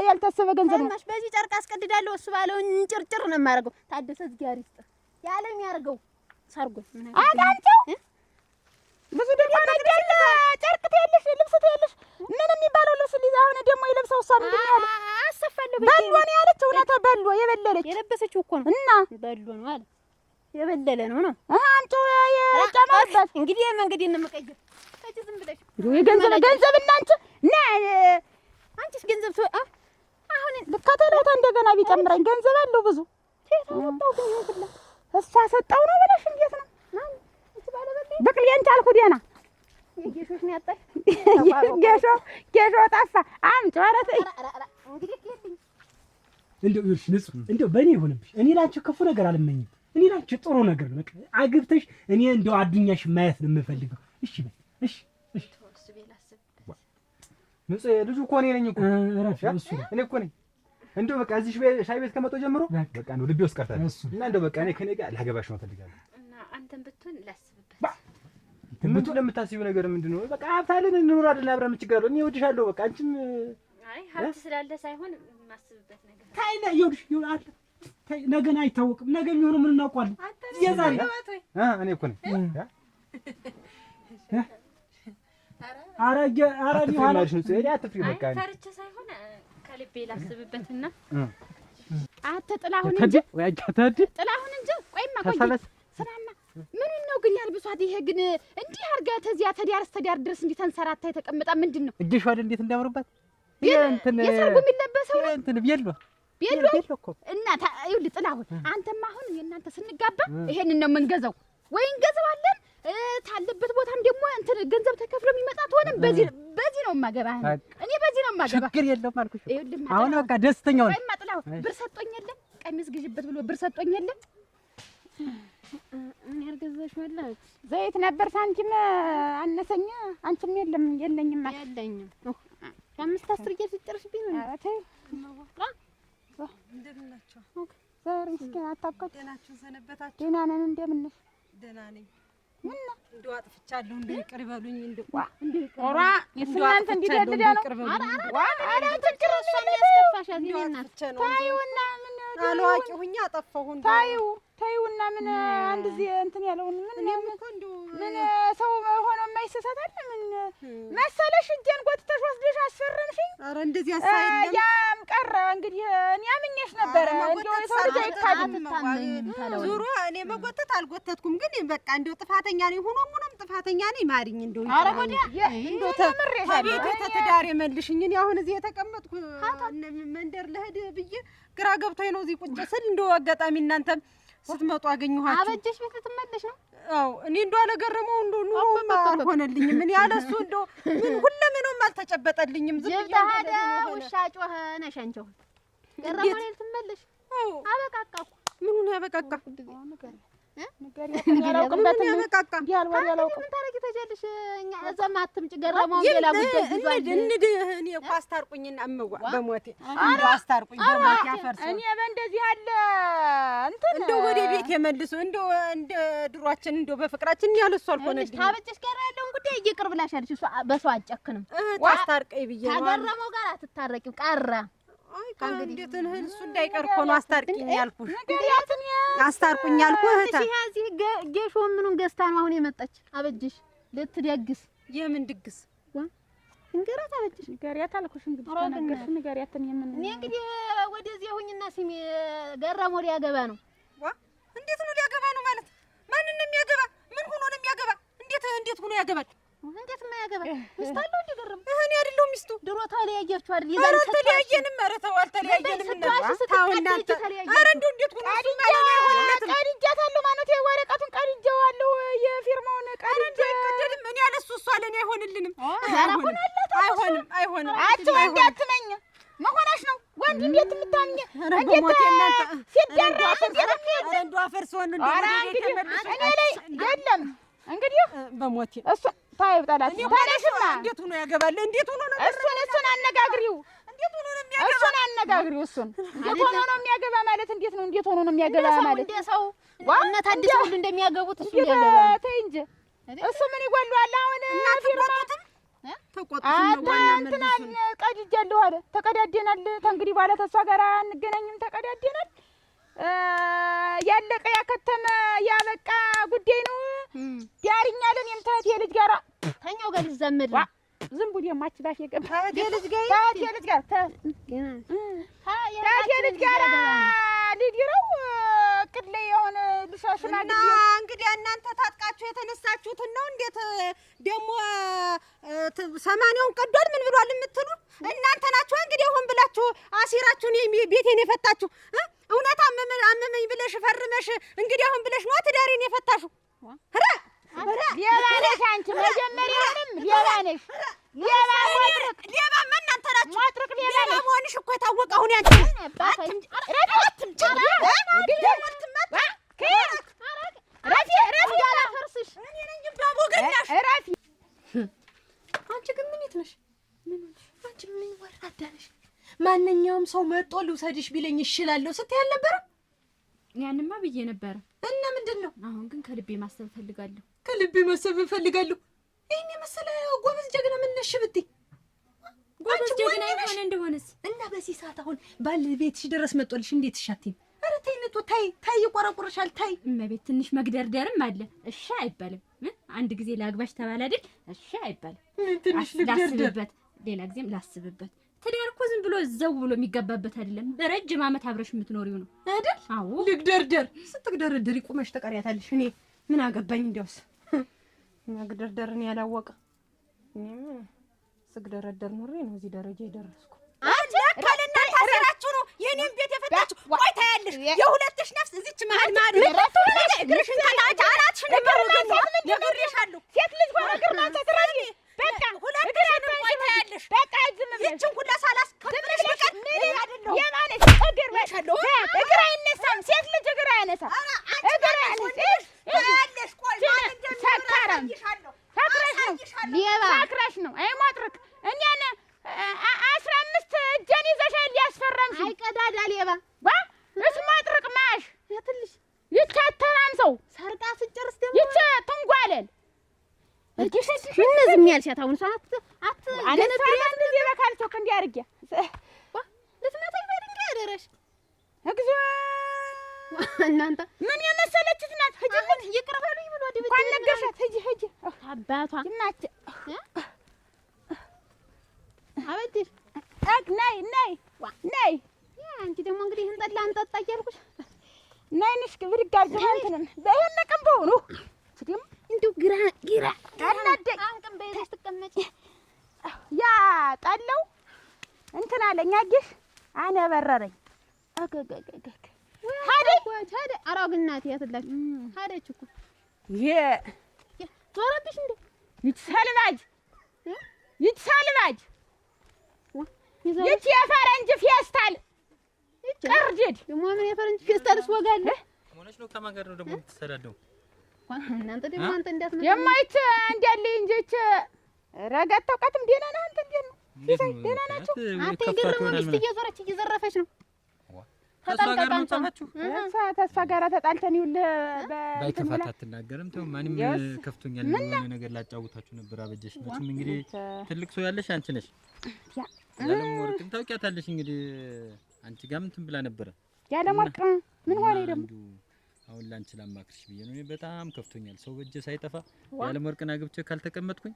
ያልታሰበ ገንዘብ ነው በዚህ ጨርቅ አስቀድዳለሁ እሱ ባለው እንጭርጭር ነው የማደርገው ታደሰ ዝጋሪ ይስጥ ያለም ያርገው ሰርጉ ምን አጋንተው ብዙ ደግሞ አይደል ጨርቅ ትያለሽ ልብስ ትያለሽ ምን የሚባለው ልብስ ሊዛ አሁን ደግሞ የለብሰው እሷ ምንድን ነው ያለ አሰፋለሁ በልሎ ነው ያለች እውነታ በልሎ የበለለች የለበሰችው እኮ ነው እና በልሎ ነው አለ የበለለ ነው ነው አንቺ የጨመርበት እንግዲህ መንገዴን ነው የምቀይር። ከዚህ ዝም ብለሽ ገንዘብ እናንቺ ና አንቺስ ገንዘብ አሁን ልከተለውታ እንደገና ቢጨምረኝ ገንዘብ አለው ብዙ ሰጣው ግን ይሁንላ እሷ ሰጣው ነው ብለሽ እንዴት ነው ማን እሱ ባለበለ በቅሌን ታልኩ ደና ጌሾሽ ነው ያጣሽ ጌሾ ጠፋ አምጪ ወረተ እንግዲህ ከልኝ እንደው ይርሽ ንጹህ እንደው በእኔ ይሆንብሽ እኔ ላንቺ ክፉ ነገር አልመኝም እኔ ላንቺ ጥሩ ነገር በቃ አግብተሽ እኔ እንደው አዱኛሽ ማየት ነው የምፈልገው እሺ በይ እሺ ተወስ ቤላስብ ንጹህ ልጁ እኮ እኔ ነኝ እኮ እኔ እኮ ነኝ እንደው በቃ እዚህ ሻይ ቤት ከመጣሁ ጀምሮ በቃ እንደው ልቤ ውስጥ ቀርታለች እና እንደው በቃ እኔ ከኔ ጋር ላገባሽ ነው ፈልጋለሁ እና አንተም ብትሆን ላስብበት ምን ለምታስቢው ነገር ምንድነው በቃ ሀብታለን እንኖራለን አብረን የምትችጋለሁ እኔ እወድሻለሁ በቃ አንቺም አይ ሀብት ስላለ ሳይሆን ማስብበት ነገር ታይና ይኸውልሽ አለ ነገን አይታወቅም ነገ የሚሆነው ምን እናውቃለን የዛሬ እኔ እኮ ነኝ አረ ሊሆንሽ ነው ስለዚህ አትፍሪ በቃ ፈርቼ ሳይሆን ከልቤ ላስብበትና አትጥላሁን እንጂ ወይ አጃታዲ ጥላሁን እንጂ ቆይማ ቆይ ስራማ ምኑን ነው ግን ያልብሷት ይሄ ግን እንዲህ አርጋ ተዚያ ተዳር ድረስ እንዲህ ተንሰራታ የተቀመጣ ምንድነው እጅሽ አይደል እንዴት እንዳምሩባት እንትን የሰርጉ የሚለበሰው እንትን ቤሎ እኮ እና ይኸውልህ ጥላሁን አንተማ አሁን የእናንተ ስንጋባ ይሄንን ነው የምንገዛው ወይ እንገዛዋለን ታለበት ቦታም ደግሞ እንትን ገንዘብ ተከፍሎ የሚመጣ ተሆነም በዚህ ነው የማገባህ እኔ በዚህ ነው የማገባህ ችግር የለውም አልኩሽ አሁን በቃ ደስተኛው ቆይማ ጥላሁን ብር ሰጦኝ የለ ቀሚስ ግዥበት ብሎ ብር ሰጦኝ የለ ምን ያርገዛሽ ወላሂ ዘይት ነበር ሳንቲም አነሰኛ አንቺም የለኝም ያለኝም 5-10 ጊዜ ሲጨርስብኝ ነው አራቴ እንደምን ናቸው? ዛሬ እስኪ አታውቀው ደህናችሁ ሰነበታችሁ? ደህና ነን እንደምን ነሽ ደህና ነኝ። ምን ነው እንደው አጥፍቻለሁ እንደው ይቅር በሉኝ እንደው ኦራ የስናንተ እንዲደልዳ ነው አረ ትክክል እሷን ያስከፋሻት የኔ እናት ታዩና ምን አላዋቂ ሁኛ አጠፋሁ እንደው ታዩና ምን አንድ ዚህ እንትን ያለውን ምን ምን ሰው ሆኖ የማይሰሳት አይደል ምን መሰለሽ እጄን ጎትተሽ ወስደሽ አስፈረምሽኝ አረ እንደዚህ አሳይለም ያም ቀረ እንግዲህ እኔ አምኜሽ ነበረ እንደው የሰው ልጅ አይካድም ዙሮ እኔ መጎተት አልጎተትኩም ግን በቃ እንደው ጥፋተኛ ነኝ ሆኖም ጥፋተኛ ነኝ ማሪኝ እንደው አረ ወዲያ እንደው ተቤት ተትዳር የመልሽኝ እኔ አሁን እዚህ የተቀመጥኩ መንደር ልሄድ ብዬ ግራ ገብቶኝ ነው እዚህ ቁጭ ስል እንደው አጋጣሚ እናንተም ስትመጡ አገኘኋችሁ አበጀሽ ቤት ልትመለሽ ነው አው እኔ እንደው አለገረመው እንደው ኑሮም አልሆነልኝም እኔ ያለሱ እንደው ምን ሁለምንም አልተጨበጠልኝም ዝም ብዬ ታዳ ውሻ ጮኸ ነሽ አንቺ ገረመው ልትመለሽ አው አበቃቃኩ ምኑን ያበቃቃ ምን ያበቃቃ ያልወር ያላውቅ ምን ታረጊ ተጀልሽ እኛ እዛማ አትምጭ ገረመው ሌላ ጉዳይ ይዟል እኔ እኮ አስታርቁኝና እመዋ በሞቴ እንደው አስታርቁኝ በሞቴ ያፈርሱ እኔ በእንደዚህ ያለ እንትን እንደው ወደ ቤት የመልሱ እንደው እንደ ድሯችን እንደው በፍቅራችን ያለሱ አልሆነልኝ ታበጭሽ ጋር ያለውን ጉዳይ ይቅር ብላሻለሽ እሷ በሰው አጨክንም አስታርቀኝ ብዬ ነው ታገረመው ጋር አትታረቂው ቀረ አይ እንዴት እሱ እንዳይቀር እኮ ነው አስታርቂኝ ያልኩሽ አስታርቁኝ ያልኩህ እህታ እዚህ ጌሾ ምኑን ገዝታ ነው አሁን የመጣች አበጅሽ ልትደግስ የምን ድግስ እንገራት አበጅሽ ንገሪያት አልኩሽ እንግዲህ ተናገርሽ ንገሪያትን የምን እኔ እንግዲህ ወደዚህ ሁኝና ስሚ ገረመው ሊያገባ ነው እንዴት ነው ሊያገባ ነው ማለት ማንን ነው የሚያገባ ምን ሆኖ ነው የሚያገባ እንዴት ሆኖ ያገባል እንዴት የማያገባ ሚስት አለው እንደ ገረመው እኔ አይደለሁ ሚስቱ ድሮ ተለያያችሁ አይደል የዛን ተለያየንም ኧረ ተው አልተለያየንም ኧረ እንደው እንዴት ሆኖ ቀድጃታለሁ ማለት ወረቀቱን ቀድጄዋለሁ የፊርማውን ቀድጄ እኔ ያለሱ እሷ ለኔ አይሆንልንም አይሆንም አንቺ ወንድ አትመኝ መሆናሽ ነው ወንድ እንዴት የምታምኝ እንዴት ሲደረስ እንዴት እንደው አፈርሶን እንደው የለም እንግዲህ በሞቴ እሱ ታይብ ጠላት ታለሽማ እንዴት ሆኖ ያገባል እንዴት ሆኖ ነው እሱን አነጋግሪው እንዴት ሆኖ ነው የሚያገባ እሱን አነጋግሪው እንዴት ሆኖ ነው የሚያገባ ማለት እንዴት ነው እንዴት ሆኖ ነው የሚያገባ ማለት እንደ ሰው እናት አዲስ ሁሉ እንደሚያገቡት እሱ ያገባ ተይ እንጂ እሱ ምን ይጎልዋል አሁን እናትቆጥም ተቆጥም ነው እንትና ቀድጃለሁ አለ ተቀዳደናል ተንግዲህ በኋላ ተሷ ጋር እንገናኝም ተቀዳደናል ያለቀ ያከተመ ያበቃ ጉዳይ ነው ያርኛለን የምታት የልጅ ጋር ተኛው ጋር ልዘምድ ዝም ብሎ የማች ባሽ የገባ የልጅ ጋር የልጅ ጋር የልጅ ጋር ልጅ ነው ቅድ ላይ የሆነ እና እንግዲህ እናንተ ታጥቃችሁ የተነሳችሁትን ነው። እንዴት ደግሞ ሰማንያውን ቀዷል ምን ብሏል የምትሉ እናንተ ናችሁ። እንግዲህ አሁን ብላችሁ አሲራችሁን ቤቴን የፈታችሁ እውነት አመመኝ ብለሽ ፈርመሽ እንግዲህ አሁን ብለሽ ነው ትዳሬን የፈታሽው። ሌባ ነሽ አንቺ መጀመሪያውንም ሌባ ነሽ። ሌባ ሞጥርቅ ሌባ እናንተ ናችሁ። ሞጥርቅ ሌባ መሆንሽ እኮ የታወቀ አሁን ያንቺ አንቺ ግን ምን ነሽ? አንቺ ምን ወራዳ ነሽ? ማንኛውም ሰው መጦ ልውሰድሽ ቢለኝ እሽላለሁ ስትይ አልነበረ? ያንማ ብዬ ነበረ። እና ምንድን ነው? አሁን ግን ከልቤ ማሰብ ፈልጋለሁ። ከልቤ ማሰብ ፈልጋለሁ። ይሄን የመሰለ ጎበዝ ጀግና ምን ነሽ ብትይ ጎበዝ ጀግና ይሆን እንደሆነስ እና በዚህ ሰዓት አሁን ባለቤትሽ ድረስ መጦልሽ እንዴት እሻትኝ? ኧረ ተይ ንጡ ተይ ይቆረቁርሻል ተይ። እመቤት ትንሽ መግደርደርም አለ። እሺ አይባልም። አንድ ጊዜ ላግባሽ ተባለ አይደል? እሺ አይባልም። ትንሽ ልግደርደር ሌላ ጊዜም ላስብበት። ትዳር እኮ ዝም ብሎ ዘው ብሎ የሚገባበት አይደለም። በረጅም ዓመት አብረሽ የምትኖሪው ነው አይደል? አዎ ልግደርደር። ስትግደረደሪ ቁመሽ ተቀሪያታለሽ። እኔ ምን አገባኝ? እንዲያውስ መግደርደርን ያላወቀ እኔም ስግደረደር ኖሬ ነው እዚህ ደረጃ የደረስኩ። ለካልና ታሰራችሁ ነው የኔን ቤት የፈታችሁ። ቆይ ታያለሽ የሁለትሽ ነፍስ እዚች መሀል እግርሽን ከታች አናትሽን ነግሬሻለሁ። ሴት ልጅ ሆነ ግርማ ተግራኒ በቃ ሁለትሽን ቆይ ታያለሽ። በቃ ዝም ብለሽ ይችን ሁላ ሳላስከብርሽ በቃ የማነሽ እግር ወሻለሁ። እግር አይነሳም። ሴት ልጅ እግር አያነሳም። እግር አያነሳም። ታያለሽ ቆይ ማን እንደሚሰካራም ሳክራሽ ነው አይሞጥርቅ እኛን 15 እጄን ይዘሻል ሊያስፈረምሽ አይቀዳዳ ሌባ እስማጥርቅ ማሽ ትልሽ ይቻተራም ሰው ሰርቃ ስጨርስ ደግሞ ይቻ ትንጓለል እጅሽ እነዚህ የሚያልሻት አሁን ሰዓት አለስራያን ጊዜ በካልቾክ እንዲያርጊያ ለስናታይ በድንጋይ አደረሽ እግዚኦ እናንተ ምን የመሰለችት ናት። ህጅት ይቅርበሉኝ ብሎ ድብት ነገርሻት ህጅ አባቷ እናት አበድሽ ነይ ነይ አንቺ ደግሞ እንግዲህ እንጠላ እንጠጣ እያልኩሽ ነይ ንሽ ብድግ አድርገሽ እንትንም በይሄን ቀንበው ነው ስደም እንዲሁ ግራ አናደኝ አንቀም በይዘሽ ትቀመጪ ያ ጣለው እንትን አለኝ አግሽ አነበረረኝ አገገገገ ሀደ አራግናት ያትላች ሀደች እኮ ዞረብሽ እንዴ ይትሳልባጅ ይቺ የፈረንጅ ፌስታል ቅርጅድ ደግሞ ምን የፈረንጅ ፌስታልስ ወጋለ ሆነሽ ነው ከማገር ነው ደግሞ የምትሰዳደው እናንተ ደግሞ አንተ እንዳትመጣ የማይት እንዳለ እንጂች ረጋት ተውቃትም ደህና ነህ አንተ እንዴት ነው ደህና ናችሁ አንተ ይገርም ሚስት እየዞረች እየዘረፈች ነው ተስፋ ጋር ተጣልተን ይኸውልህ ባይከፋት አትናገርም። ተው ማንም ከፍቶኛል የሆነ ነገር ላጫውታችሁ ነበር። አበጀሽ መቼም እንግዲህ ትልቅ ሰው ያለሽ አንቺ ነሽ። ያለም ወርቅን ታውቂያታለሽ እንግዲህ አንቺ ጋር ምን ትብላ ነበር ያለም ወርቅ ምን ሆነ ደግሞ አሁን ላንቺ ላማክርሽ ብዬ ነው። እኔ በጣም ከፍቶኛል። ሰው በእጄ ሳይጠፋ ያለም ወርቅን አግብቼ ካልተቀመጥኩኝ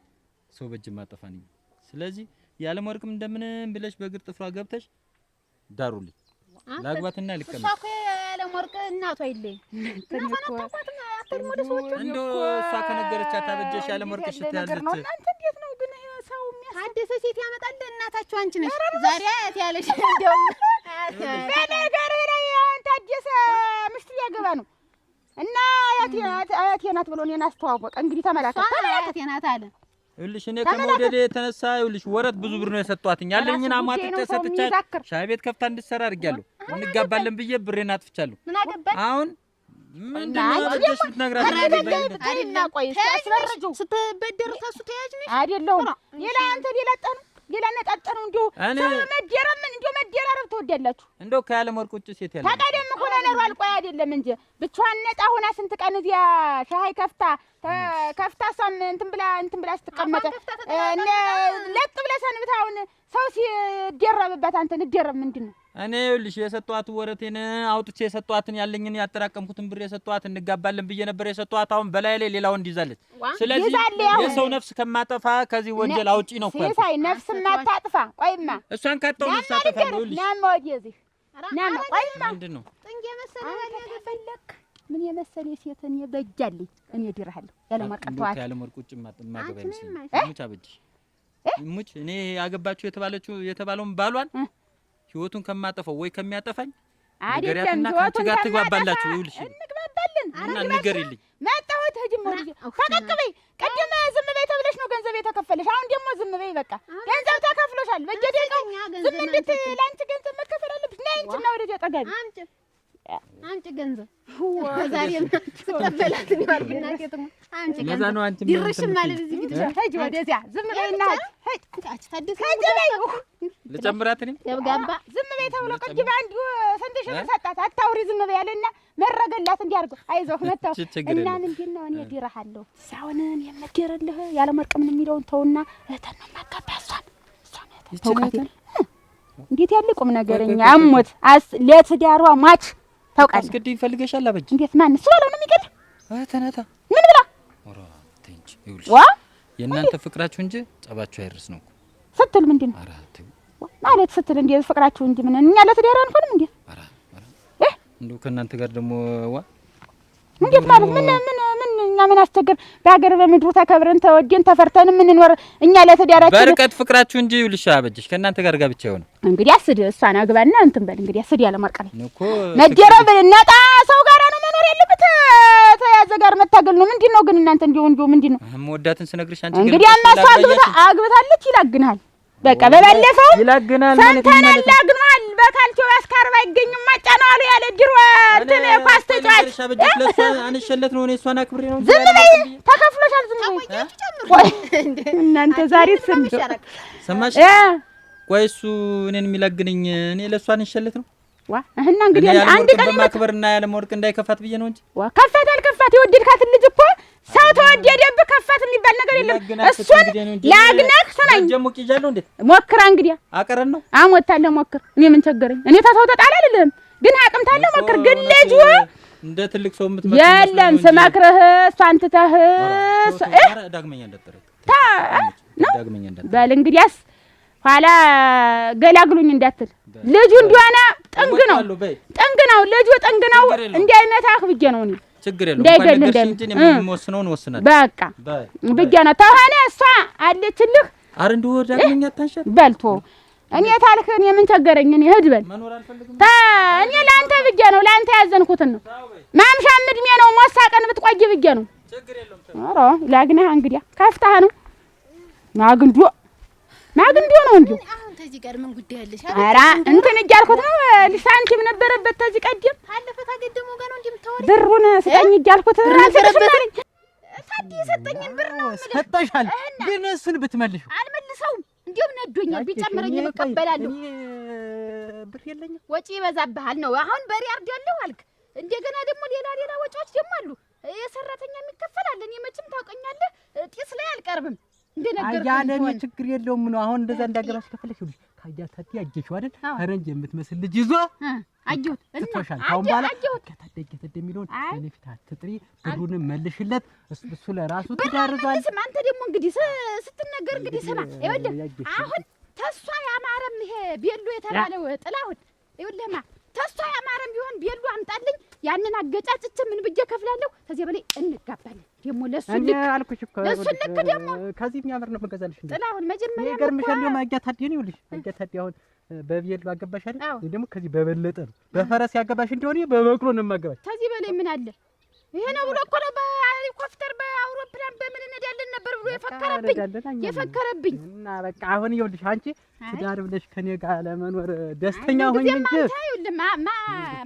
ሰው በእጄ ማጠፋ ነኝ። ስለዚህ ያለም ወርቅም እንደምንም ብለሽ በእግር ጥፍሯ ገብተሽ ዳሩልኝ ላግባትና ልቀመጥ። እሷ እኮ ያለም ወርቅ እናቷ አይለኝ እንደው እሷ ከነገረቻት አበጀሽ ያለም ወርቅ ሽታለች። እናንተ እንዴት ነው ግን ሰው የሚያሳደሰ ሴት ያመጣል? እናታችሁ አንቺ ነሽ ዛሬ አያት ያለሽ እንደው በነገር ላይ አንተ አዲስ ምሽት ያገባ ነው እና አያቴ ናት ብሎ እኔን አስተዋወቀ። እንግዲህ ተመላከተ አያቴ ናት አለ። ይኸውልሽ እኔ ከመውደዴ የተነሳ ይኸውልሽ ወረት ብዙ ብር ነው የሰጧትኝ። ያለኝን አሟጥጬ ሰጥቻት ሻይ ቤት ከፍታ እንድትሰራ አድርጊያለሁ። እንጋባለን ብዬ ብሬን አጥፍቻለሁ። ምን አገባኝ አሁን ምንድነው አበጀሽ ብትነግራት አይደልና ቆይ አስፈረጁ ስትበደር ታሱ ተያጅ ነሽ አይደለም ሌላ አንተ ሌላ ጠኑ ሌላ ነጣጠኑ እንዲሁ መደረም እንዲሁ መደራረብ ትወዳላችሁ። እንደው ከያለም ወርቅ ውጭ ሴት ያለ ተቀደም ሆነ ነው አልቆይ አይደለም እንጂ ብቻዋን ነጣ ሆና ስንት ቀን እዚያ ሻይ ከፍታ ሰም እንትን ብላ ስትቀመጥ ለጥ ብለ ሰንብታውን ሰው ሲደረብበት አንተ ንደረብ ምንድነው? እኔ ይኸውልሽ የሰጧት ወረቴን አውጥቼ የሰጧትን ያለኝን ያጠራቀምኩትን ብር የሰጧት እንጋባለን ብዬ ነበር የሰጧት። አሁን በላይ ላይ ሌላ ወንድ ይዛለች። ስለዚህ የሰው ነፍስ ከማጠፋ ከዚህ ወንጀል አውጪ ነው እኮ ሲሳይ ነፍስ ማታጥፋ። ቆይማ እሷን ካጣው ነፍስ አጠፋለሁ። ይኸውልሽ ናማ ወዲህ ናማ ቆይማ ምንድነው ጥንጌ መሰለ ያገፈለክ ምን የመሰለ ሴት እኔ በጃለኝ እኔ ድርሃለሁ ያለማርቅ ተዋት ያለማርቅ ቁጭ ማገባ ይመስለኝ ሙች አበጅሽ ሙች እኔ ያገባችሁ የተባለውን ባሏን ህይወቱን ከማጠፈው ወይ ከሚያጠፋኝ አይደለም ህይወቱ ጋር ትግባባላችሁ ይውልሽ እንግባባለን እና ንገሪልኝ መጣሁት ህጅም ወልጅ ፈቀቅ በይ ቀደም ዝም በይ ተብለሽ ነው ገንዘብ የተከፈለሽ አሁን ደግሞ ዝም በይ በቃ ገንዘብ ተከፍሎሻል በየደቂቃው ዝም እንድትይ ለአንቺ ገንዘብ መከፈል አለብሽ ነይ እንጂ ነው ወደዚያ ጠጋቢ አንቺ ገንዘብ ዛሬም ተቀበላት ነው አርግና ከየትም አንቺ ገንዘብ ነው አንቺ ድርሽ ማለት እዚህ ቢትሽ ሂጅ ወደዚያ ዝም በይና ሂጅ አንቺ ታድስ ልጨምራት እኔም ያብጋባ ዝም በይ ተብሎ ቅድም አንዱ ስንት ሺህ ብር ሰጣት አታውሪ ዝም በይ አለና መረገላት እንዲያርጉ አይዞህ መጣው እና ምንድን ነው እኔ ድረሃለሁ ሳውንን የምትገረልህ ያለማርቅ ምን የሚለውን ተውና እህተን ነው ማጋባሷን እሷን እንዴት ያለ ቁም ነገረኛ አሞት ለትዳሯ ማች ታውቃለህ አስገድይ ፈልገሻል አበጅ እንዴት ማን እሱ ባለው ነው የሚገል ተናታ ምን ብላ ኦራ ተንጭ ይውልሽ ዋ የእናንተ ፍቅራችሁ እንጂ ጸባችሁ አይርስ ነው ስትል ምንድን ነው ማለት ስትል እንዴ ፍቅራችሁ እንጂ ምን እኛ ለትዳር አንሆንም እንዴ እንደው ከእናንተ ጋር ደግሞ ዋ እንዴት ማለት ምን እኛ ምን አስቸገር በሀገር በምድሩ ተከብረን ተወደን ተፈርተን ምን እንወር እኛ ለትዳራችን በርቀት ፍቅራችሁ እንጂ ይውልሽ አበጅሽ ከእናንተ ጋር ጋብቻ ይሆን እንግዲህ አስድ እሷን አግባና እንትን በል እንግዲህ አስድ ያለማርቅ ላይ እኮ መደረብ ነጣ ሰው ጋር ነው መኖር ያለበት ተያዘ ጋር መታገል ነው ምንድነው ግን እናንተ እንዲው ምንድነው ወዳትን ስነግርሽ አንቺ እንግዲህ አማሷ አግብታለች ይላግናል በቃ በባለፈው ይላግናል ማለት ነው ይላግናል በካልቾ አስካርባ ይገኝም ማጫነው አለ ያለ ድሮ እንትን ኳስ ተጫዋች ለሷ አንሸለት ነው እሷን አክብሬ ነው ዝም በይ ተከፍሎሻል ዝም በይ እናንተ ዛሬ ሰማሽ ቆይ እሱ እኔን የሚላግነኝ እኔ ለሷ አንሸለት ነው ዋ እና እንግዲህ አንድ ቀን ማክበርና ያለማርቅ እንዳይከፋት ብዬ ነው እንጂ ዋ ከፋት አልከፋት የወደድካት ልጅ እኮ ሰው ተወደደብህ ከፋት የሚባል ነገር የለም እሱን ላግነህ ሰማኝ ጀሙቅ ይጃለው እንዴ ሞክራ እንግዲህ አቀረን ነው አሞታለሁ ሞክር እኔ ምን ቸገረኝ እኔ ተሰው ተጣላ አይደለም ግን አቅም ታለ ሞክር ግን ልጅ እንደ ትልቅ ሰው የምትመጣ የለም ስማክረህ እሷን ትተህ ዳግመኛ እንዳትጠረቅ ዳግመኛ እንዳትጠረቅ በል እንግዲያስ ኋላ ገላግሉኝ እንዳትል ልጁ እንደሆነ ጥንግ ነው ልጁ ጥንግ ነው እንዳይመታህ ብዬ ነው እኔ ችግር የለውም እንኳን ነገር እንጂ የምወስነውን ወስናለሁ በቃ ብዬ ነው ተሆነ እሷ አለችልህ አረ እንደው ዳግመኛ ታንሻል በልቶ እኔ ታልክ እኔ ምን ቸገረኝ እኔ ሂድ በል እኔ ለአንተ ብዬ ነው ለአንተ ያዘንኩትን ነው ማምሻም እድሜ ነው ሞሳቀን ብትቆይ ብዬ ነው ችግር የለውም ኧረ ላግነህ እንግዲህ ከፍታህ ነው ማግንዶ ነው እንዴ አሁን ተዚህ ጋር ምን ጉዳይ አለሽ ኧረ እንትን እያልኩት ነው ሳንቲም ነበረበት ተዚህ ቀደም አለፈ ታገደሞ ጋር ነው እንደምታወሪ ብሩን ስጠኝ እያልኩት ነበረበት ታዲ ሰጠኝን ብር ነው ሰጠሻል ግን እሱን ብትመልሺው አልመልሰውም እንዴም ነዶኛል ቢጨምረኝ እቀበላለሁ ብር የለኝም ወጪ ይበዛብሃል ነው አሁን በሬ አርዳለሁ አልክ እንደገና ደግሞ ሌላ ወጪዎች ደግሞ አሉ የሰራተኛ የሚከፈላል እኔ መቼም ታውቀኛለህ ጢስ ላይ አልቀርብም ያለኔ ችግር የለውም ነው አሁን እንደዛ እንዳገባሽ ከፈለሽ ይሉሽ ካያታቲ አጀሽው አይደል ፈረንጅ የምትመስል ልጅ ይዞ አጀሁት ተቶሻል ታውን ባላ ከተደገተ እንደሚሉን ለፊት አትጥሪ ብሩንም መልሽለት እሱ ለራሱ ተዳርዟል ስማ አንተ ደግሞ እንግዲህ ስትነገር እንግዲህ ስማ ይኸውልህ አሁን ተሷ ያማረም ይሄ ቤሎ የተባለው ጥላሁን ይኸውልህማ ተሷ ያማረም ቢሆን ቤሎ አምጣልኝ ያንን አገጫጭቼ ምን ብዬ ከፍላለሁ ከዚህ በላይ እንጋባለን ደግሞ ለሱ ልክ ደግሞ ከዚህ የሚያምር ነው መገዛልሽ እንዴ ጥላሁን መጀመሪያ ገርምሻል ነው ማጋታዲ ነው ይልሽ ማጋታዲ አሁን በቤል ባገባሽ አይደል ደግሞ ከዚህ በበለጠ ነው በፈረስ ያገባሽ እንደሆነ በበቅሎ ነው ማገባሽ ከዚህ በላይ ምን አለ ይሄ ነው ብሎ እኮ ነው በሄሊኮፕተር በአውሮፕላን በምን እንሄዳለን ነበር ብሎ የፈከረብኝ እና በቃ አሁን ይኸውልሽ አንቺ ትዳር ብለሽ ከኔ ጋር ለመኖር ደስተኛ ሆኝ እንጂ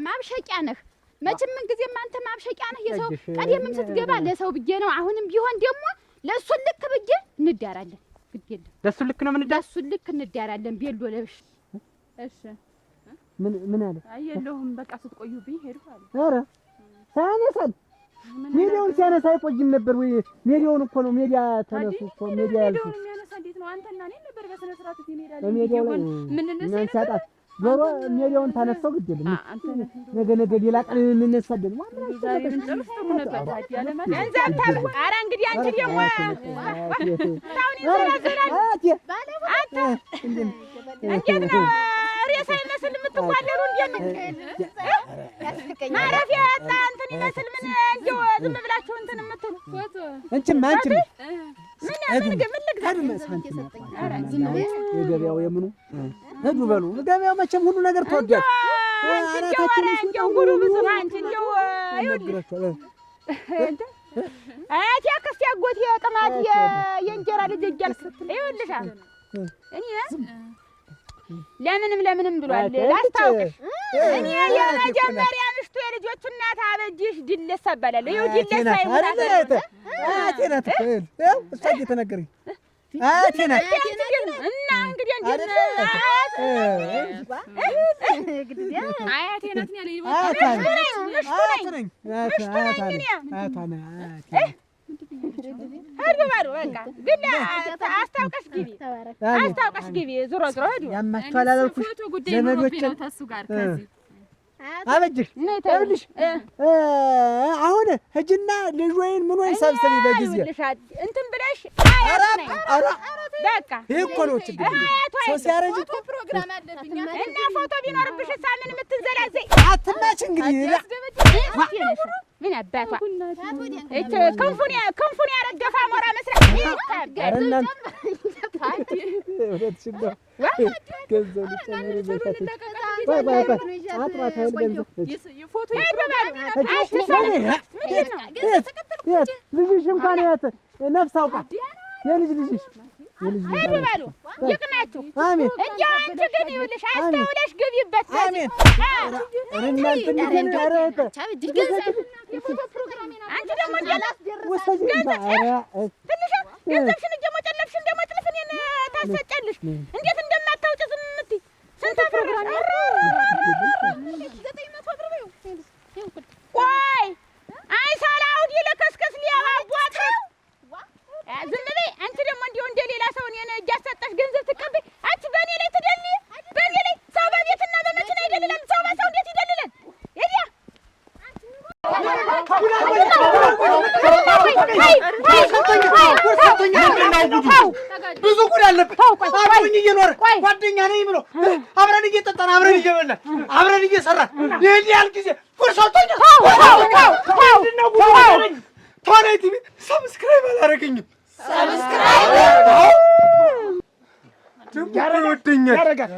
ማብሸቂያ ነህ መቼም ምን ጊዜም አንተ ማብሸቂያ ነህ የሰው ቀደምም ስትገባ ለሰው ብዬ ነው አሁንም ቢሆን ደግሞ ለሱ ልክ ብዬ እንዳራለን ግድ የለም ለሱ ልክ ነው ምን ለሱ ልክ እንዳራለን ቤሎ ለብሽ እሺ ምን አለ አየለሁም በቃ ስትቆዩብኝ ሄድኩ አለ ኧረ ሳያነሳል ሜዲያውን ሲያነሳ አይቆይም ነበር ወይ ሜዲያውን እኮ ነው ሜዲያ ተነሱ እኮ ሜዲያ ያልኩ የሚያነሳ እንዴት ነው አንተና እኔ ነበር በስነ ስርዓት ይሄዳል ሜዲያው ላይ ምን እንነሳጣት ዞሮ ሜዲያውን ታነሳው ግድ የለም ነገ ሌላ ቀን እንነሳለን ኧረ እንግዲህ አንቺ ደግሞ እንዴት ነው ሬሳ ይመስል የምትዋለሉ እንዴት ነው ማረፊያ ያጣ እንትን ይመስል ምን እንደው ዝም ብላችሁ እንትን የምትሉ አንቺም የገበያው የምኑ ሂዱ በሉ። ገበያው መቼም ሁሉ ነገር ተወዷል። እንደው ጉዱ ብዙ ነው። አንቺ እንደው አያቴ አክስቴ አጎቴ ጥማት የእንጀራ ልጅ እያልክ ይኸውልሽ እኔ ለምንም ብሏል ላስታውቅሽ። እኔ የመጀመሪያ ምሽቱ የልጆቹ እናት አበጅሽ ድለሳ እባላለሁ። ይኸው ድለሳ ይሙላት አያቴ ናት እሷ እየተነገረኝ አያቴ ናት እና እንግዲህ አያቴ ናት አስታውቀሽ ግቢ ዞሮ ሂዱ። ያማችኋል አላልኩሽ? ዘመዶችን አበጅሽ ይኸውልሽ አሁን ሂጂና ልጅ ወይን ምን ወይን ሰብስቢ በጊዜ እንትን ብለሽ በቃ ይሄ እኮ ነው ችግር። ሰው ሲያረጅ እኮ ፕሮግራም አለብኝ እና ፎቶ ቢኖርብሽ ሳምን የምትንዘላዘይ አትማች እንግዲህ ምን አባቷ እቺ ክንፉን ያረገፈ አሞራ መስራት ይታገል ልጅሽ እንኳን ነፍስ አውቃ የልጅ ልጅሽ በሉ ይቅናችሁ። አሜን። እንደው አንቺ ግን ይኸውልሽ አስተውለሽ ግቢበት። አሜን። እናንተ ግን አረተ አንቺ ደግሞ ገንዘብሽን ደግሞ ጨለፍሽን ደግሞ ጥልፍ እኔን ታሰጫለሽ። እንዴት እንደማታውጭ ዝም የምትይ ስንት ፕሮግራም ቆይ አይ ሳላውድ ይለከስከስ ሊያባቧት ዝም በይ አንቺ ደግሞ እንዲሁ እንደ ሌላ ሰው እኔን እጅ አሰጠሽ ገንዘብ ትቀበይ። አንቺ በእኔ ላይ ትደልዪ። በእኔ ላይ ሰው በቤትና በመኪና ይደልላል። ሰው በሰው እንዴት ይደልላል? ሄዲያ ብዙ ጉድ አለበት። አብረን እየኖረ ጓደኛ ነኝ ብሎ አብረን እየጠጣን አብረን እየበላን አብረን እየሰራን ይሄን ያህል ጊዜ ጉድ ሰርቶኛል። ተዋናይ ቲቪ ሰብስክራይብ አላደረገኝም። ሰብስክራይብ ያረጋል